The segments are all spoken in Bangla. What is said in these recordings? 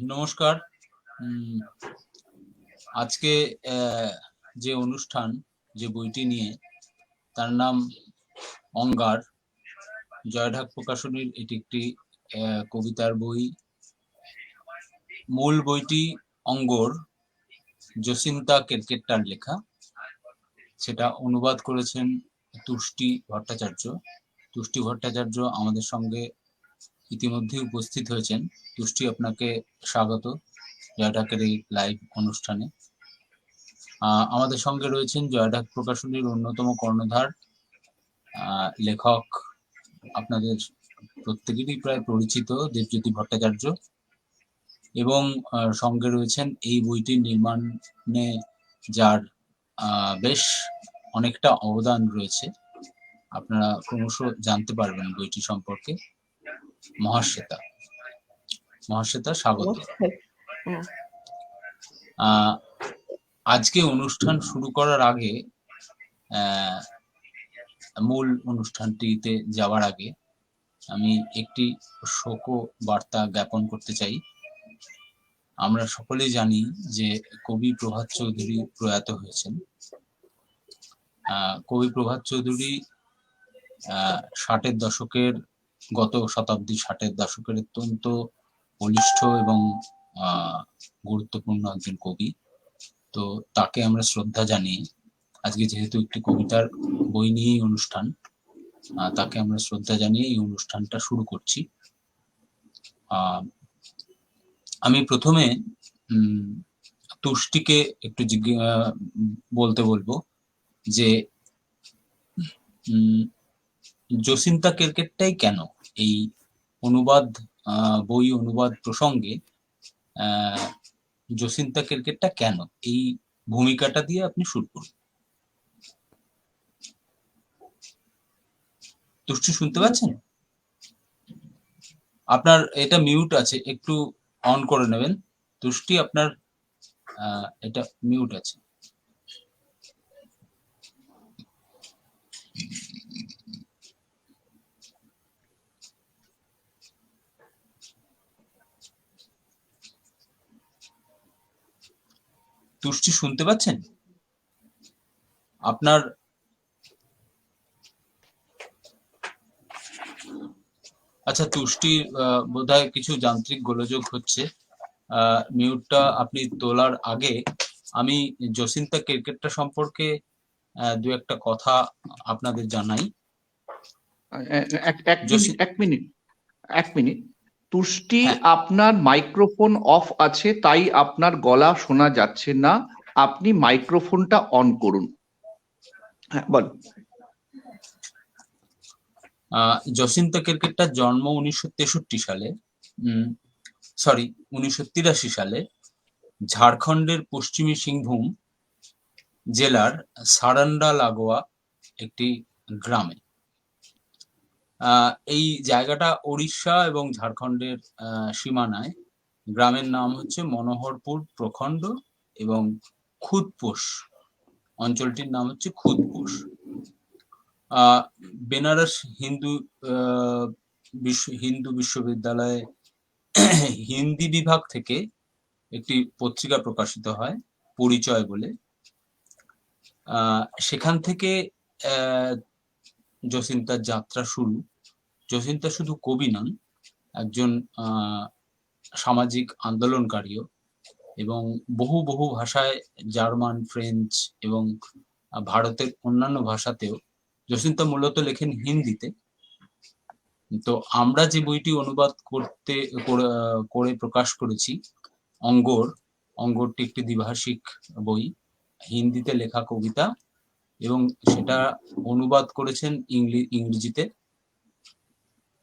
নমস্কার। আজকে যে অনুষ্ঠান, যে বইটি নিয়ে, তার নাম অঙ্গার। জয়ঢাক প্রকাশনীর এটি একটি কবিতার বই। মূল বইটি অঙ্গর, জসিন্তা কেরকেট্টার লেখা। সেটা অনুবাদ করেছেন তুষ্টি ভট্টাচার্য। তুষ্টি ভট্টাচার্য আমাদের সঙ্গে ইতিমধ্যে উপস্থিত হয়েছেন। তুষ্টি, আপনাকে স্বাগত জয়ঢাকের এই লাইভ অনুষ্ঠানে। আমাদের সঙ্গে রয়েছেন জয়ঢাক প্রকাশনীর অন্যতম কর্ণধার লেখক, আপনাদের প্রত্যেকেরই প্রায় পরিচিত দেবজ্যোতি ভট্টাচার্য, এবং সঙ্গে রয়েছেন এই বইটির নির্মাণে যার বেশ অনেকটা অবদান রয়েছে, আপনারা ক্রমশ জানতে পারবেন বইটি সম্পর্কে, মহাশ্বেতা। মহাশ্বেতা, স্বাগত। আজকে অনুষ্ঠান শুরু করার আগে, মূল অনুষ্ঠানটিতে যাওয়ার আগে আমি একটি শোক বার্তা জ্ঞাপন করতে চাই। আমরা সকলেই জানি যে কবি প্রভাত চৌধুরী প্রয়াত হয়েছেন। কবি প্রভাত চৌধুরী 60-এর দশকের, গত শতাব্দী 60-এর দশকের অত্যন্ত বলিষ্ঠ এবং গুরুত্বপূর্ণ একজন কবি। তো তাকে আমরা শ্রদ্ধা জানিয়ে, আজকে যেহেতু একটি কবিতার বই নিয়েই অনুষ্ঠান, তাকে আমরা শ্রদ্ধা জানিয়ে এই অনুষ্ঠানটা শুরু করছি। আমি প্রথমে তুষ্টিকে একটু বলতে বলবো যে জসিন্তা কেরকেট্টাই কেন এই অনুবাদ, বই অনুবাদ প্রসঙ্গে জসিন্তা কেরকেট্টা কেন, এই ভূমিকাটা দিয়ে আপনি শুরু করুন। তুষ্টি, শুনতে পাচ্ছেন? আপনার এটা মিউট আছে, একটু অন করে নেবেন। তুষ্টি, আপনার এটা মিউট আছে। তুষ্টি, শুনতে পাচ্ছেন? আপনার আচ্ছা, তুষ্টি বোধহয় কিছু যান্ত্রিক গোলযোগ হচ্ছে। মিউটটা আপনি তোলার আগে আমি জসিন্তা কেরকেট্টা সম্পর্কে দু একটা কথা আপনাদের জানাই। এক মিনিট। তুষ্টি, আপনার মাইক্রোফোন অফ আছে, তাই আপনার গলা শোনা যাচ্ছে না। আপনি মাইক্রোফোনটা অন করুন। হ্যাঁ, বল। জসিন্তা কেরকেট্টার জন্ম 1963 সালে, 1983 সালে ঝাড়খণ্ডের পশ্চিমী সিংভূম জেলার সারান্ডা লাগোয়া একটি গ্রামে। এই জায়গাটা ওড়িশা এবং ঝাড়খণ্ডের সীমানায়। গ্রামের নাম হচ্ছে মনোহরপুর প্রখণ্ড এবং খুদপোষ অঞ্চলটির নাম হচ্ছে খুদপোষ। বেনারস হিন্দু বিশ্ববিদ্যালয়ে হিন্দি বিভাগ থেকে একটি পত্রিকা প্রকাশিত হয়, পরিচয় বলে। সেখান থেকে জসিন্তার যাত্রা শুরু। জসিন্তা শুধু কবি নন, একজন সামাজিক আন্দোলনকারীও, এবং বহু বহু ভাষায়, জার্মান, ফ্রেঞ্চ এবং ভারতের অন্যান্য ভাষাতেও। জসিন্তা মূলত লেখেন হিন্দিতে। তো আমরা যে বইটি অনুবাদ করে প্রকাশ করেছি, অঙ্গরটি একটি দ্বিভাষিক বই, হিন্দিতে লেখা কবিতা, এবং সেটা অনুবাদ করেছেন ইংরেজিতে।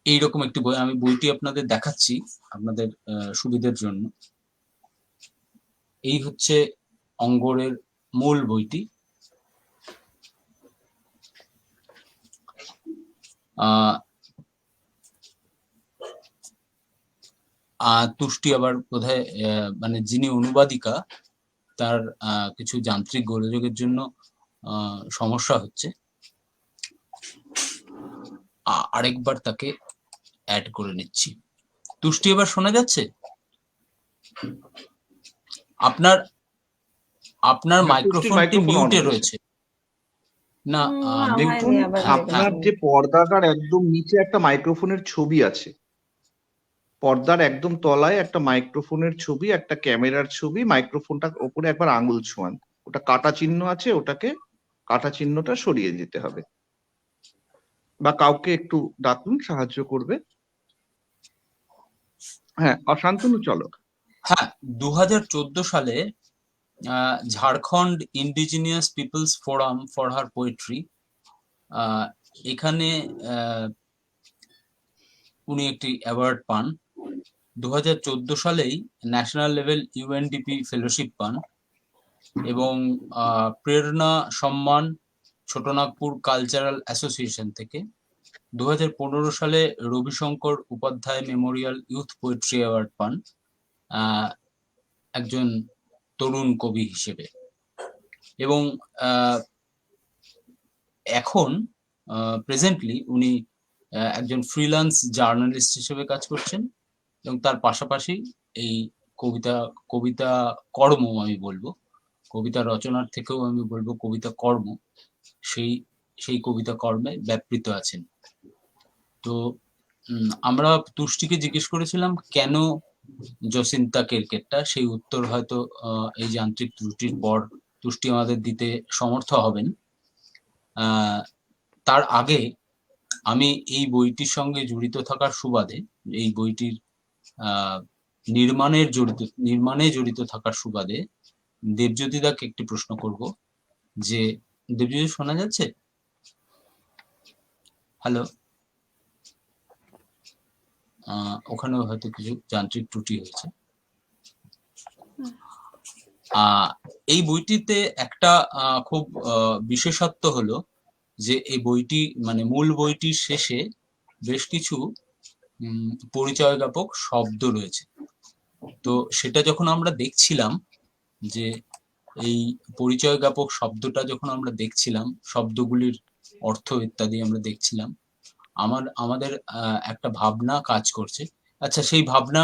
এইরকম একটি বই। আমি বইটি আপনাদের দেখাচ্ছি আপনাদের সুবিধার জন্য। এই হচ্ছে অঙ্গরের মূল বইটি। তুষ্টি আবার বোধহয় মানে যিনি অনুবাদিকা, তার কিছু যান্ত্রিক গোলযোগের জন্য সমস্যা হচ্ছে। আরেকবার তাকে অ্যাড করে নিচ্ছি। তুষ্টি, এবার শোনা যাচ্ছে? আপনার আপনার হ্যাঁ, তুষ্টির মাইক্রোফোনটি মাইক্রোফোন অন মিউটে হয়েছে। রয়েছে। না, না দেখুন, হয়নি, আবার হ্যাঁ, দেখি। আপনার যে পর্দাটার একদম নিচে একটা মাইক্রোফোনের ছবি আছে, পর্দার একদম তলায় একটা মাইক্রোফোনের ছবি, একটা ক্যামেরার ছবি, মাইক্রোফোনটার ওপরে একবার আঙুল ছোঁয়ান, ওটা কাটা চিহ্ন আছে, ওটাকে কাটা চিহ্নটা সরিয়ে দিতে হবে, বা কাউকে একটু ডাকুন, সাহায্য করবে। হ্যাঁ, শান্তনু চলো। হ্যাঁ, 2014 সালে Jharkhand indigenous peoples forum for her poetry, এখানে উনি একটি অ্যাওয়ার্ড পান। 2014 সালেই ন্যাশনাল লেভেল ইউএনডিপি ফেলোশিপ পান এবং প্রেরণা সম্মান ছোটনাগপুর কালচারাল অ্যাসোসিয়েশন থেকে। 2015 সালে Ravishankar Upadhyay memorial youth poetry award পান একজন তরুণ কবি হিসেবে। এবং এখন প্রেজেন্টলি উনি একজন ফ্রিল্যান্স জার্নালিস্ট হিসেবে কাজ করছেন এবং তার পাশাপাশি এই কবিতা কবিতা কর্ম, আমি বলবো কবিতা রচনার থেকেও আমি বলবো কবিতা কর্ম, সেই সেই কবিতা কর্মে ব্যাপৃত আছেন। তো আমরা তুষ্টিকে জিজ্ঞেস করেছিলাম কেন জসিন্তা কেরকেট্টা, সেই উত্তর হয়তো এই যান্ত্রিক ত্রুটির পর তুষ্টি আমাদের দিতে সমর্থ হবেন। তার আগে আমি এই বইটির সঙ্গে জড়িত থাকার সুবাদে, এই বইটির নির্মাণে জড়িত থাকার সুবাদে দেবজ্যোতি দাকে একটি প্রশ্ন করব যে, দেবজ্যোতি শোনা যাচ্ছে? হ্যালো, ওখানেও হয়তো কিছু যান্ত্রিক ত্রুটি হয়েছে। এই বইটিতে একটা খুব বিশেষত্ব হলো যে এই বইটি, মানে মূল বইটির শেষে বেশ কিছু পরিচয় জ্ঞাপক শব্দ রয়েছে। তো সেটা যখন আমরা দেখছিলাম, যে এই পরিচয় জ্ঞাপক শব্দটা যখন আমরা দেখছিলাম, শব্দগুলির অর্থ ইত্যাদি আমরা দেখছিলাম, আমাদের একটা ভাবনা কাজ করছে। আচ্ছা, সেই ভাবনা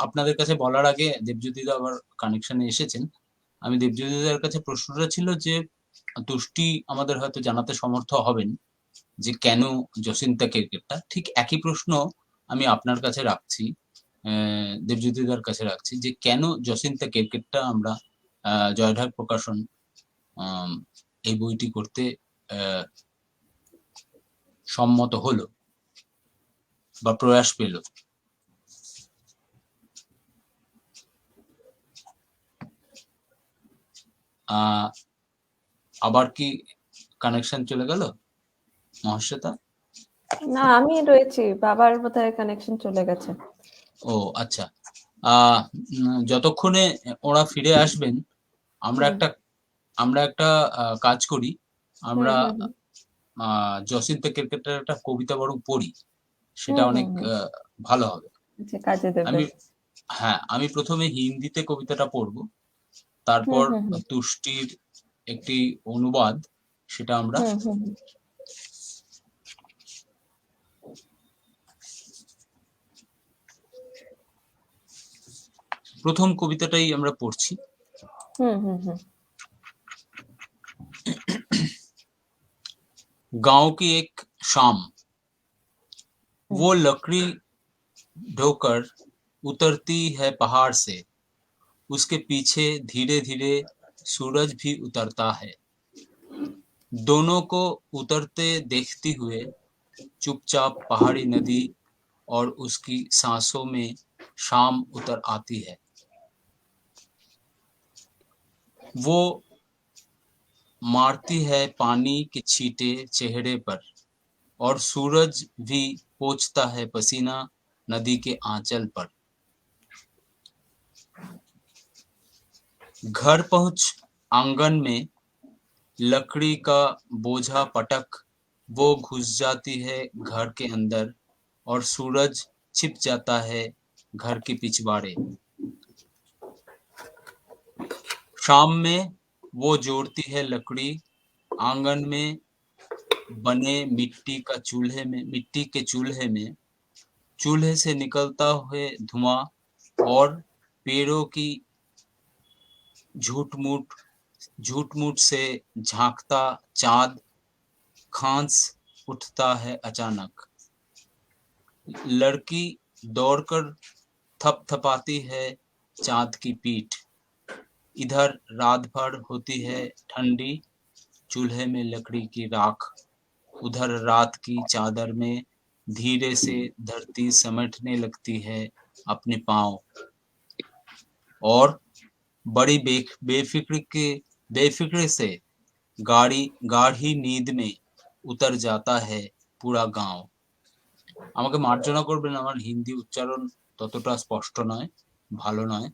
আপনাদের কাছে বলার আগে দেবজ্যোতিদা আবার কানেকশনে এসেছেন। আমি দেবজ্যোতিদার কাছে প্রশ্নটা ছিল যে, তুষ্টি আমাদের হয়তো জানাতে সমর্থ হবেন যে কেন জসিন্তা কেরকেট্টা। ঠিক একই প্রশ্ন আমি আপনার কাছে রাখছি, দেবজ্যোতিদার কাছে রাখছি, যে কেন জসিন্তা কেরকেট্টা আমরা জয়ঢাক প্রকাশন এই বইটি করতে সম্মত হলো বা প্রয়াস পেল। আবার কি কানেকশন চলে গেল মহাশ্বেতা? না, আমি রয়েছি, বাবার বোধহয় কানেকশন চলে গেছে। ও আচ্ছা, যতক্ষণে ওরা ফিরে আসবেন আমরা একটা কাজ করি, আমরা জসিন্তা কেরকেট্টার একটা কবিতা বরং পড়ি, সেটা অনেক ভালো হবে। কাজে দেবে। আমি প্রথমে হিন্দিতে কবিতাটা পড়বো, তারপর তুষ্টির একটি অনুবাদ, সেটা আমরা প্রথম কবিতাটাই আমরা পড়ছি। गांव की एक शाम, वो लकड़ी ढोकर उतरती है पहाड़ से, उसके पीछे धीरे धीरे सूरज भी उतरता है। दोनों को उतरते देखते हुए चुपचाप पहाड़ी नदी और उसकी सांसों में शाम उतर आती है। वो मारती है पानी के छींटे चेहरे पर और सूरज भी पोंछता है पसीना नदी के आंचल पर। घर पहुंच आंगन में लकड़ी का बोझा पटक वो घुस जाती है घर के अंदर और सूरज छिप जाता है घर के पिछवाड़े। शाम में वो जोड़ती है लकड़ी आंगन में बने मिट्टी के चूल्हे में, चूल्हे से निकलता हुए धुआं और पेड़ों की झूठ मूठ से झांकता चांद खांस उठता है अचानक। लड़की दौड़कर थपथपाती है चांद की पीठ। इधर रात भर होती है ठंडी, चूल्हे में लकड़ी की राख। उधर रात की चादर में धीरे से धरती समेटने लगती है अपने पाँव। और बड़ी बेफिक्री से गाढ़ी नींद में उतर जाता है পুরা গাঁও। আমাকে মার্জনা করবেন, আমার হিন্দি উচ্চারণ ততটা স্পষ্ট নয়, ভালো নয়,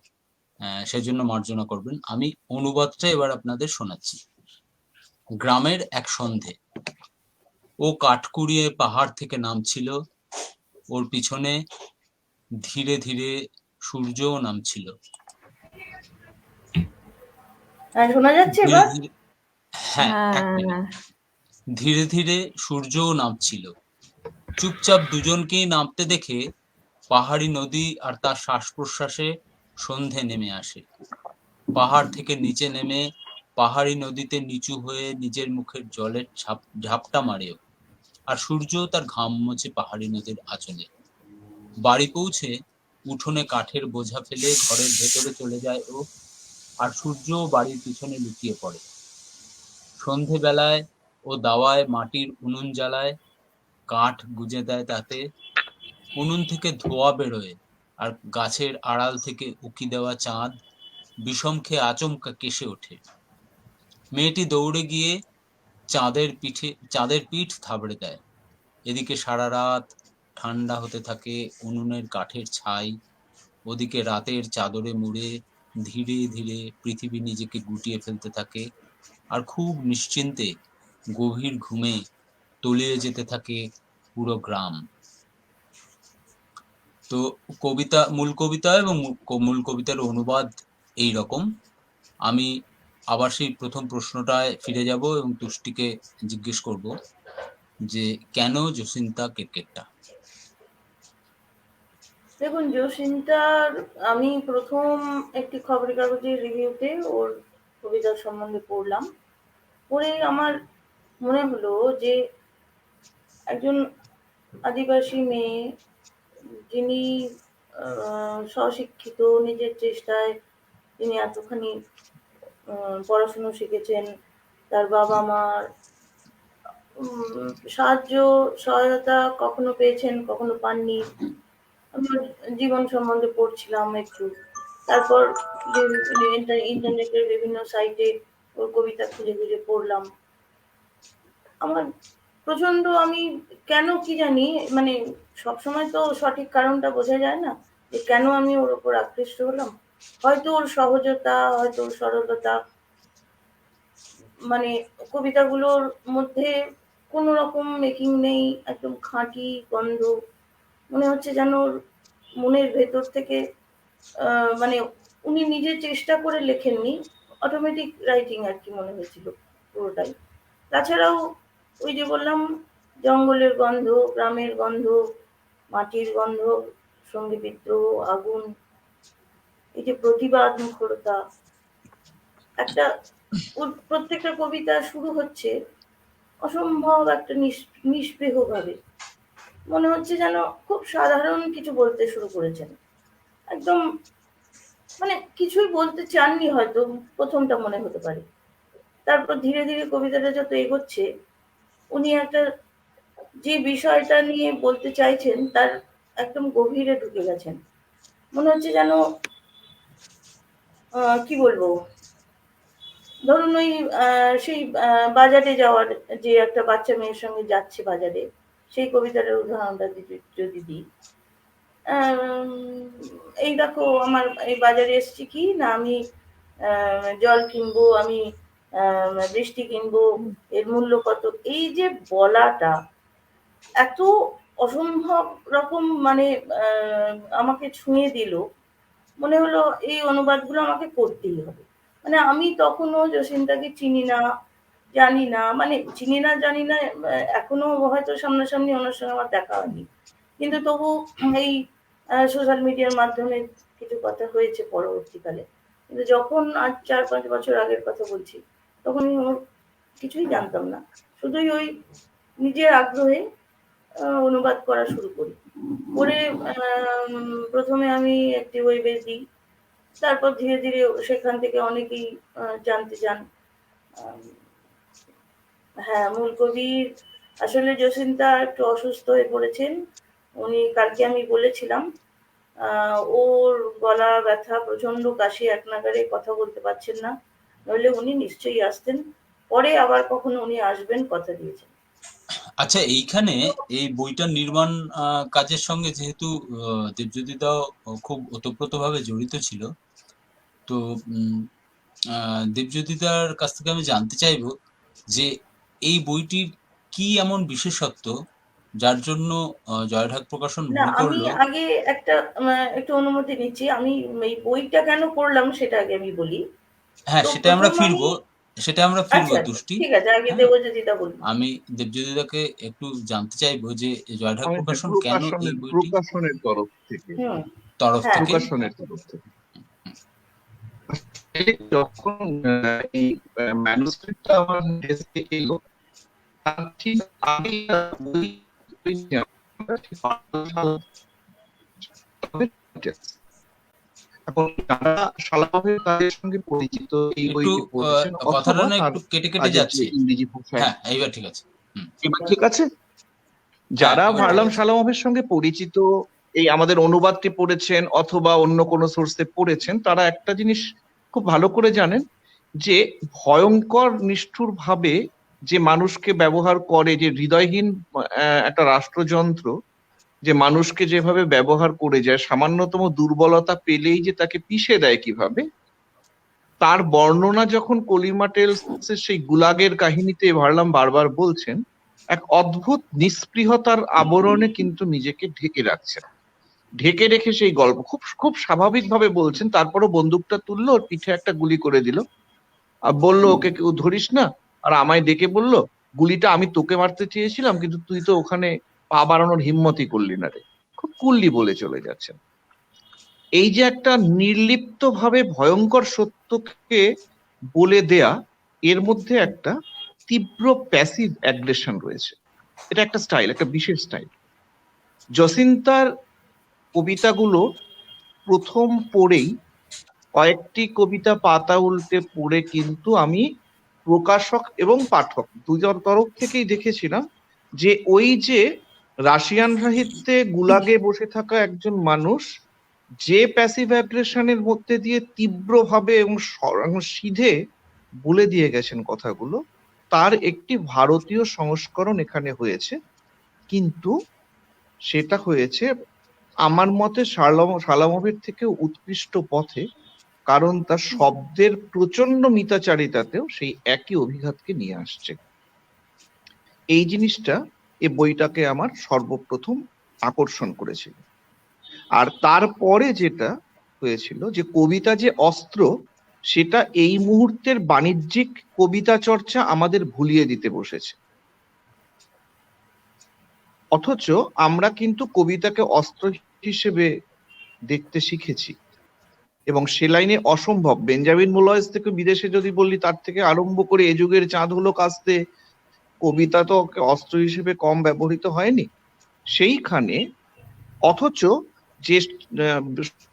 সেজন্য মার্জনা করবেন। আমি অনুবাদটা এবার আপনাদের শোনাচ্ছি। গ্রামের এক সন্ধে, ও কাঠ কুড়িয়ে পাহাড় থেকে নামছিল, ওর পিছনে ধীরে ধীরে সূর্যও নামছিল। শোনা যাচ্ছে ধীরে এবার? ধীরে, হ্যাঁ, এক মিনিট। হ্যাঁ, ধীরে ধীরে সূর্যও নামছিল। চুপচাপ দুজনকেই নামতে দেখে পাহাড়ি নদী আর তার শ্বাস প্রশ্বাসে সন্ধে নেমে আসে। পাহাড় থেকে নিচে নেমে পাহাড়ি নদীতে নিচু হয়ে নিজের মুখের জলের ঝাপটা মারে ও। আর সূর্য তার ঘাম মোছে পাহাড়ি নদীর আঁচলে। বাড়ি পৌঁছে উঠোনে কাঠের বোঝা ফেলে ঘরের ভেতরে চলে যায় ও। আর সূর্য বাড়ির পিছনে লুকিয়ে পড়ে। সন্ধেবেলায় ও দাওয়ায় মাটির উনুন জ্বালায়, কাঠ গুজে দেয় তাতে। উনুন থেকে ধোঁয়া বেরোয়, আর গাছের আড়াল থেকে উকি দেওয়া চাঁদ বিষম খেয়ে আচমকা কেসে ওঠে। মেয়েটি দৌড়ে গিয়ে চাঁদের পিঠ থাবড়ে দেয়। এদিকে সারা রাত ঠান্ডা হতে থাকে উনুনের কাঠের ছাই, ওদিকে রাতের চাদরে মুড়ে ধীরে ধীরে পৃথিবী নিজেকে গুটিয়ে ফেলতে থাকে। আর খুব নিশ্চিন্তে গভীর ঘুমে তলিয়ে যেতে থাকে পুরো গ্রাম। তো মূল কবিতা এবং মূল কবিতার অনুবাদ এই রকম। আমি আবার সেই প্রথম প্রশ্নটায় ফিরে যাব এবং তুষ্টিকে জিজ্ঞেস করব যে কেন জসিন্তা কেরকেট্টা? দেখুন, জসিন্তার আমি প্রথম একটি খবরের কাগজের রিভিউতে ওর কবিতার সম্বন্ধে পড়লাম। পড়ে আমার মনে হলো যে একজন আদিবাসী মেয়ে, যিনি স্বশিক্ষিত, নিজের চেষ্টায় তিনি এতখানি পড়াশুনো শিখেছেন, তার বাবা মার সহায়তা কখনো পেয়েছেন, কখনো পাননি। আমার জীবন সম্বন্ধে পড়ছিলাম একটু, তারপর ইন্টারনেটের বিভিন্ন সাইটে ওর কবিতা খুঁজে খুঁজে পড়লাম। আমার প্রচন্ড, আমি কেন কি জানি, মানে সবসময় তো সঠিক কারণটা বোঝা যায় না যে কেন আমি ওর ওপর আকৃষ্ট হলাম। হয়তো ওর সহজতা, হয়তো ওর সরলতা, মানে কবিতাগুলোর মধ্যে কোনো রকম মেকিং নেই, একদম খাঁটি গন্ধ। মনে হচ্ছে যেন ওর মনের ভেতর থেকে মানে উনি নিজে চেষ্টা করে লেখেননি, অটোমেটিক রাইটিং আর কি মনে হয়েছিল পুরোটাই। তাছাড়াও ওই যে বললাম, জঙ্গলের গন্ধ, গ্রামের গন্ধ, মাটির গন্ধ, সঙ্গী বিদ্রোহ, আগুন, এই যে প্রতিবাদ মুখরতা, একটা ওর প্রত্যেকটা কবিতা শুরু হচ্ছে অসম্ভব একটা নিস্পৃহ ভাবে। মনে হচ্ছে যেন খুব সাধারণ কিছু বলতে শুরু করেছেন, একদম মানে কিছুই বলতে চাননি হয়তো, প্রথমটা মনে হতে পারে। তারপর ধীরে ধীরে কবিতাটা যত এগোচ্ছে, উনি একটা যে বিষয়টা নিয়ে বলতে চাইছেন তার একদম গভীরে ঢুকে গেছেন। মনে হচ্ছে যেন কি বলবো, ধরুন ওই সেই বাজারে যাওয়ার, যে একটা বাচ্চা মেয়ের সঙ্গে যাচ্ছে বাজারে, সেই কবিতাটার উদাহরণটা যদি দিই, এই দেখো আমার এই বাজারে এসছি কি না, আমি জল কিনবো, আমি বৃষ্টি কিনবো, এর মূল্য কত, এই যে বলাটা এত অসম্ভব রকম, মানে আমাকে ছুঁয়ে দিল। মনে হলো এই অনুবাদগুলো আমাকে করতেই হবে। মানে আমি তখনও জসিন্তাকে চিনি না, জানি না, মানে চিনি না জানি না, এখনো হয়তো সামনাসামনি ওনার সঙ্গে আমার দেখা হয়নি, কিন্তু তবু এই সোশ্যাল মিডিয়ার মাধ্যমে কিছু কথা হয়েছে পরবর্তীকালে, কিন্তু যখন আজ 4-5 বছর আগের কথা বলছি, তখন আমি ওর কিছুই জানতাম না, শুধুই ওই নিজের আগ্রহে অনুবাদ করা শুরু করি। করে প্রথমে আমি একটি ওয়েবে দিই, তারপর ধীরে ধীরে সেখান থেকে অনেকেই জানতে চান। আম, হ্যাঁ, মূল কবির আসলে জসিন্তা একটু অসুস্থ হয়ে পড়েছেন। উনি কালকে আমি বলেছিলাম, ওর গলা ব্যথা, প্রচন্ড কাশি, এক নাগাড়ে কথা বলতে পারছেন না, নইলে উনি নিশ্চয়ই আসতেন। পরে আবার কখনো উনি আসবেন, কথা দিয়েছেন। আচ্ছা, এইখানে এই বইটার নির্মাণ কাজের সঙ্গে যেহেতু দেবজ্যোতি দাও খুব ওতপ্রোতভাবে জড়িত ছিল, তো দেবজ্যোতি দার কাছ থেকে আমি জানতে চাইবো যে এই বইটির কি এমন বিশেষত্ব যার জন্য জয়ঢাক প্রকাশন না, বই আমি করলো। আগে একটা একটু অনুমতি নিচ্ছি। আমি এই বইটা কেন করলাম সেটা আগে আমি বলি। হ্যাঁ, তো সেটা আমরা প্রথম আমি, ফিরবো, আচ্ছা আচ্ছা, তুষ্টি। ঠিক আছে, আগে হ্যাঁ, দেবজ্যোতিটা বলুন। আমি দেবজ্যোতিদাকে একটু জানতে চাইবো যে জয়ঢাক আমি প্রকাশন কেন এই প্রকাশনের বইটি প্রকাশনের তরফ থেকে হুম। তরফ হ্যাঁ। থেকে। প্রকাশনের তরফ থেকে যখন এই ম্যানুস্ক্রিপ্টটা আমার ডেস্কে এলো, তার ঠিক আগে বই তৈরি আমরা ঠিক 5 সাল এখন যারা শালাভাবে তাদের সঙ্গে পরিচিত, এই একটু বইটি পড়েছেন কথাটা অথবা না তার একটু কেটে কেটে আগের যে যাচ্ছে। ইংরেজি ভাষায়। হ্যাঁ, এইবার ঠিক আছে। এবার ঠিক আছে? হ্যাঁ, যারা এবার ঠিক ভার্লাম আছে। শালামভের সঙ্গে পরিচিত, এই আমাদের অনুবাদটি পড়েছেন অথবা অন্য কোনো সোর্সে পড়েছেন, তারা একটা জিনিস খুব ভালো করে জানেন যে ভয়ঙ্কর নিষ্ঠুর ভাবে যে মানুষকে ব্যবহার করে, যে হৃদয়হীন একটা রাষ্ট্রযন্ত্র যে মানুষকে যেভাবে ব্যবহার করে যায়, সামান্যতম দুর্বলতা পেলেই যে তাকে পিষে দেয় কিভাবে, তার বর্ণনা যখন কলিমা টেলসের সেই গুলাগের কাহিনীতে ভার্লাম বারবার বলছেন, এক অদ্ভুত নিস্পৃহতার আবরণে কিন্তু নিজেকে ঢেকে রাখছেন। ঢেকে রেখে সেই গল্প খুব খুব স্বাভাবিকভাবে বলছেন, তারপরও বন্দুকটা তুললো, ওর পিঠে একটা গুলি করে দিল আর বললো ওকে কেউ ধরিস না, আর আমায় ডেকে বললো গুলিটা আমি তোকে মারতে চেয়েছিলাম কিন্তু তুই তো ওখানে পা বাড়ানোর হিম্মতই করলি না রে। খুব কুললি বলে চলে যাচ্ছেন। এই যে একটা নির্লিপ্ত ভাবে ভয়ঙ্কর সত্যকে বলে দেয়া, এর মধ্যে একটা তীব্র প্যাসিভ অ্যাগ্রেশন রয়েছে। এটা একটা স্টাইল, একটা বিশেষ স্টাইল। জসিন্তার কবিতাগুলো প্রথম পড়েই, কয়েকটি কবিতা পাতা উল্টে পড়ে কিন্তু আমি প্রকাশক এবং পাঠক দুজন তরফ থেকেই দেখেছিলাম যে ওই যে রাশিয়ান সাহিত্যে গুলাগে বসে থাকা একজন মানুষ যে প্যাসিভ অ্যাগ্রেশনের মধ্যে দিয়ে তীব্রভাবে এবং সিধে বলে দিয়ে গেছেন কথাগুলো, তার একটি ভারতীয় সংস্করণ এখানে হয়েছে। কিন্তু সেটা হয়েছে আমার মতে শালামভের থেকে উৎকৃষ্ট পথে, কারণ তার শব্দের প্রচন্ড মিতাচারিতাতেও সেই একই অভিঘাতকে নিয়ে আসছে। এই জিনিসটা এই বইটাকে আমার সর্বপ্রথম আকর্ষণ করেছিল। আর তারপরে যেটা হয়েছিল যে কবিতা যে অস্ত্র, সেটা এই মুহূর্তের বাণিজ্যিক কবিতা চর্চা আমাদের ভুলিয়ে দিতে বসেছে। অথচ আমরা কিন্তু কবিতাকে অস্ত্র হিসেবে দেখতে শিখেছি, এবং সে লাইনে অসম্ভব। বেঞ্জামিন মুলয়েস থেকে বিদেশে যদি বললি, তার থেকে আরম্ভ করে এ যুগের চাঁদ হলো কাস্তে, কবিতা তো অস্ত্র হিসেবে কম ব্যবহৃত হয়নি সেইখানে। অথচ যে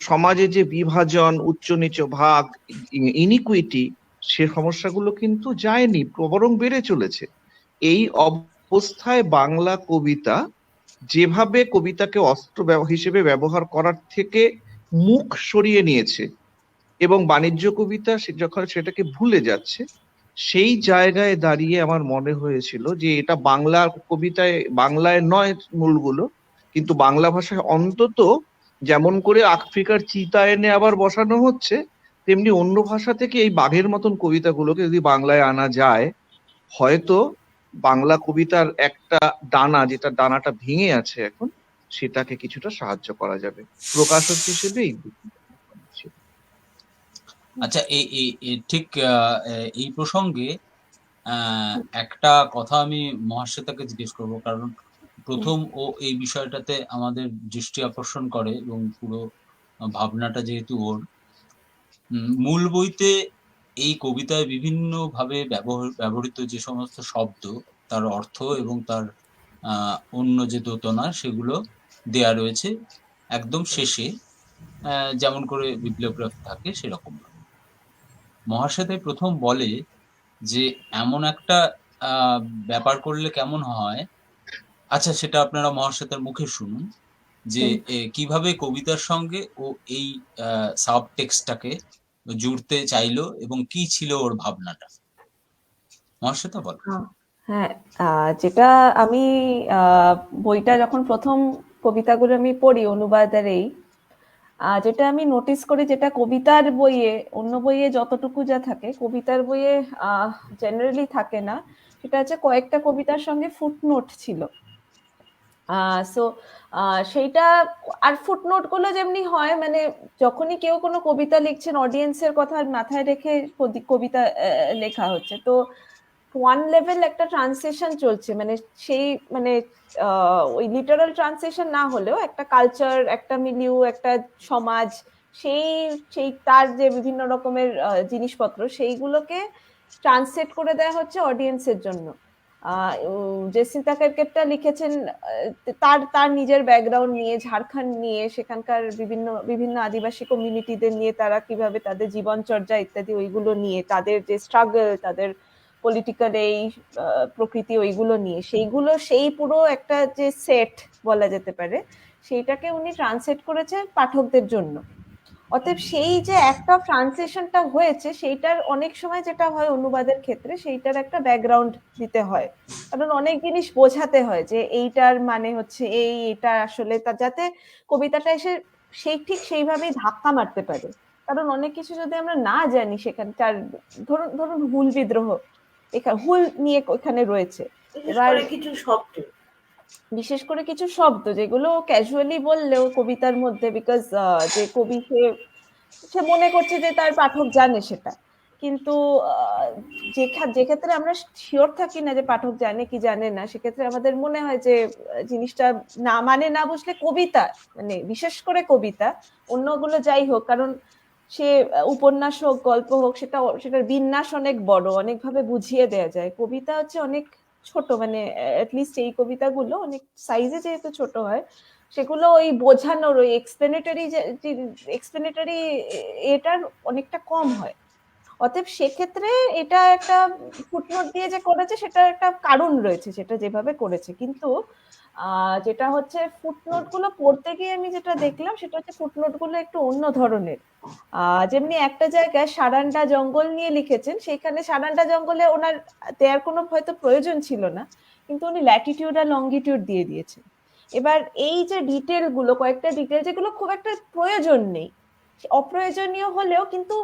সমাজে যে বিভাজন, উচ্চ নিচ ভাগ, ইনিকুইটি, সে সমস্যাগুলো কিন্তু যায়নি, বরং বেড়ে চলেছে। এই অবস্থায় বাংলা কবিতা যেভাবে কবিতাকে অস্ত্র হিসেবে ব্যবহার করার থেকে মুখ সরিয়ে নিয়েছে এবং বাণিজ্য কবিতা যখন সেটাকে ভুলে যাচ্ছে, সেই জায়গায় দাঁড়িয়ে আমার মনে হয়েছিল যে এটা বাংলা কবিতায়, বাংলায় নয় মূলগুলো, কিন্তু বাংলা ভাষায় অন্তত যেমন করে আফ্রিকার চিতা এনে আবার বসানো হচ্ছে, তেমনি অন্য ভাষা থেকে এই বাঘের মতন কবিতাগুলোকে যদি বাংলায় আনা যায়, হয়তো বাংলা কবিতার একটা ডানা, যেটা ডানাটা ভেঙে আছে এখন, সেটাকে কিছুটা সাহায্য করা যাবে। প্রকাশক হিসেবে আচ্ছা, ঠিক এই প্রসঙ্গে একটা কথা আমি মহাশ্বেতাকে জিজ্ঞেস করবো, কারণ প্রথম ও এই বিষয়টাতে আমাদের দৃষ্টি আকর্ষণ করে এবং পুরো ভাবনাটা যেহেতু ওর মূল বইতে এই কবিতায় বিভিন্নভাবে ব্যবহৃত যে সমস্ত শব্দ, তার অর্থ এবং তার অন্য যে দোতনা সেগুলো দেয়া রয়েছে একদম শেষে, যেমন করে বিপ্লবগ্রাফ থাকে সেরকম। মহাশ্বেতাই প্রথম বলে যে এমন একটা ব্যাপার করলে কেমন হয়। আচ্ছা, সেটা আপনারা মহাশ্বেতার মুখে শুনুন যে কিভাবে কবিতার সঙ্গে ও এই সাব টেক্সটটাকে জুড়তে চাইলো এবং কি ছিল ওর ভাবনাটা। মহাশ্বেতা বল। হ্যাঁ, যেটা আমি বইটা যখন প্রথম কবিতাগুলো আমি পড়ি অনুবাদের এই, যেটা আমি নোটিস করি, যেটা কবিতার বইয়ে, অন্য বইয়ে যতটুকু যা থাকে কবিতার বইয়ে জেনারেলি থাকে না, সেটা হচ্ছে কয়েকটা কবিতার সঙ্গে ফুটনোট ছিল। সো সেইটা, আর ফুটনোট গুলো যেমনি হয়, মানে যখনই কেউ কোনো কবিতা লিখছেন অডিয়েন্সের কথা মাথায় রেখে কবিতা লেখা হচ্ছে, তো ওয়ান লেভেল একটা ট্রান্সলেশন চলছে, মানে সেই মানে ওই লিটারাল ট্রান্সলেশন না হলেও একটা কালচার, একটা মিলিউ, একটা সমাজ, সেই সেই তার যে বিভিন্ন রকমের জিনিসপত্র সেইগুলোকে ট্রান্সলেট করে দেওয়া হচ্ছে অডিয়েন্সের জন্য। জেসিন্তা কেরকেটটা লিখেছেন তার তার নিজের ব্যাকগ্রাউন্ড নিয়ে, ঝাড়খণ্ড নিয়ে, সেখানকার বিভিন্ন আদিবাসী কমিউনিটিদের নিয়ে, তারা কিভাবে তাদের জীবনচর্যা ইত্যাদি ওইগুলো নিয়ে, তাদের যে স্ট্রাগল, তাদের পলিটিক্যাল এই প্রকৃতি ওইগুলো নিয়ে, সেইগুলো সেই পুরো একটা যে সেট বলা যেতে পারে, সেইটাকে উনি ট্রান্সলেট করেছে পাঠকদের জন্য। অতএব সেই যে একটা ট্রান্সলেশনটা হয়েছে, সেইটার অনেক সময় যেটা হয় অনুবাদের ক্ষেত্রে, সেইটার একটা ব্যাকগ্রাউন্ড দিতে হয়, কারণ অনেক জিনিস বোঝাতে হয় যে এইটার মানে হচ্ছে এটা আসলে, তা যাতে কবিতাটা এসে ঠিক সেইভাবেই ধাক্কা মারতে পারে। কারণ অনেক কিছু যদি আমরা না জানি সেখানকার, ধরুন হুল বিদ্রোহ, হুল নিয়ে ওখানে রয়েছে, এবার বিশেষ করে কিছু শব্দ যেগুলো ক্যাজুয়ালি বললেও কবিতার মধ্যে, বিকজ যে কবি সে মনে করছে যে তার পাঠক জানে সেটা, কিন্তু যে ক্ষেত্রে আমরা শিওর থাকি না যে পাঠক জানে কি জানে না, সেক্ষেত্রে আমাদের মনে হয় যে জিনিসটা না বুঝলে কবিতা, মানে বিশেষ করে কবিতা, অন্যগুলো যাই হোক, কারণ সে উপন্যাস হোক, গল্প হোক, সেটার বিন্যাস অনেক বড়, অনেকভাবে বুঝিয়ে দেয়া যায়। কবিতা হচ্ছে অনেক ছোট, মানে অ্যাটলিস্ট এই কবিতাগুলো অনেক সাইজে যেহেতু ছোট হয়, সেগুলো ওই বোঝানোর ওই এক্সপ্লেনেটরি এটার অনেকটা কম হয়। অতএব সেক্ষেত্রে এটা একটা ফুটনোট দিয়ে যে করেছে, সেটা একটা কারণ রয়েছে সেটা যেভাবে করেছে। কিন্তু যেটা হচ্ছে ফুটনোট গুলো পড়তে গিয়ে আমি যেটা দেখলাম, সেটা হচ্ছে ফুটনোট গুলো একটু অন্য ধরনের। যেমনি একটা জায়গায় সারান্ডা জঙ্গল নিয়ে লিখেছেন, সেখানে সারান্ডা জঙ্গলে ওনার দেওয়ার কোনো হয়তো প্রয়োজন ছিল না, কিন্তু উনি ল্যাটিটিউড আর লঙ্গিটিউড দিয়ে দিয়েছেন। এবার এই যে ডিটেল গুলো, কয়েকটা ডিটেল যেগুলো খুব একটা প্রয়োজন নেই, অপ্রয়োজনীয় হলেও কিন্তু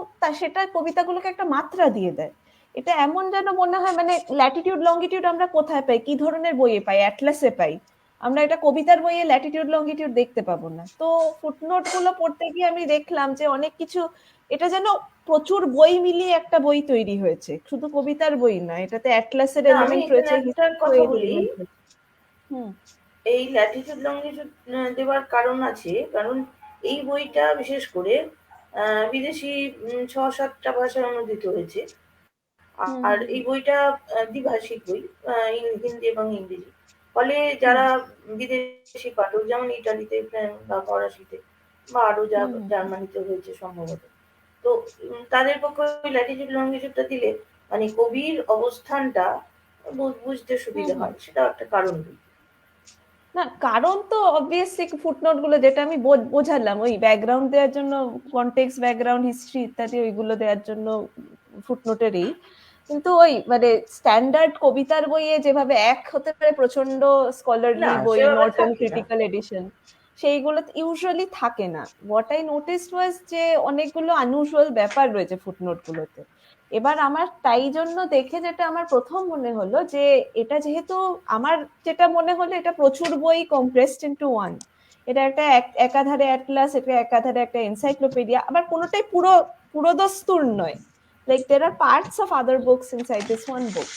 সেটা কবিতাগুলোকে একটা মাত্রা দিয়ে দেয়। এটা এমন যেন মনে হয়, মানে ল্যাটিটিউড লঙ্গিটিউড আমরা কোথায় পাই, কি ধরনের বইয়ে পাই, অ্যাটলাসে পাই, আমরা এটা কবিতার বইয়ে ল্যাটিটিউড লঙ্গিটিউড দেখতে পাবো না। তো ফুটনোট গুলো পড়তে গিয়ে আমি দেখলাম যে অনেক কিছু, এটা যেন প্রচুর বই মিলিয়ে একটা বই তৈরি হয়েছে, শুধু কবিতার বই না, এটাতে অ্যাটলাসের এলিমেন্ট রয়েছে, এই ল্যাটিটিউড লঙ্গিটিউড দেওয়ার কারণ আছে, কারণ এই বইটা বিশেষ করে বিদেশি 6-7টা ভাষায় অনুদিত হয়েছে, আর এই বইটা দ্বিভাষিক বই, হিন্দি এবং ইংরেজি। ফলে যারা বিদেশি পাঠক, যেমন ইটালিতে বা ফরাসিতে বা আরো জার্মানিতে হয়েছে সম্ভবত, তো তাদের পক্ষে ল্যাটিটিউড লঙ্গিটিউডটা দিলে মানে কবির অবস্থানটা বুঝতে সুবিধা হয়, সেটা একটা কারণ। না, কারণ তো অবভিয়াসলি ফুটনোট গুলো, যেটা আমি বোঝালাম, ওই ব্যাকগ্রাউন্ড দেওয়ার জন্য, কনটেক্সট, ব্যাকগ্রাউন্ড, হিস্ট্রি ইত্যাদি ওইগুলো দেওয়ার জন্য ফুটনোটেরই। কিন্তু ওই মানে স্ট্যান্ডার্ড কবিতার বইয়ে যেভাবে এক হতে পারে প্রচন্ড স্কলারলি বই, নর্টন ক্রিটিক্যাল এডিশন, সেইগুলো ইউজুয়ালি থাকে না। হোয়াট আই নোটিসড ওয়াজ যে অনেকগুলো আনইউজুয়াল ব্যাপার রয়েছে ফুটনোট গুলোতে। এবার আমার তাই জন্য দেখে যেটা আমার প্রথম মনে হলো, যে এটা যেহেতু আমার যেটা মনে হলো, এটা প্রচুর বই কম্প্রেসড ইনটু ওয়ান, এটা একটা একাধারে অ্যাটলাস, এটা একাধারে একটা এনসাইক্লোপিডিয়া, আবার কোনোটাই পুরোদস্তুর নয়, like there are parts of other books inside this one book.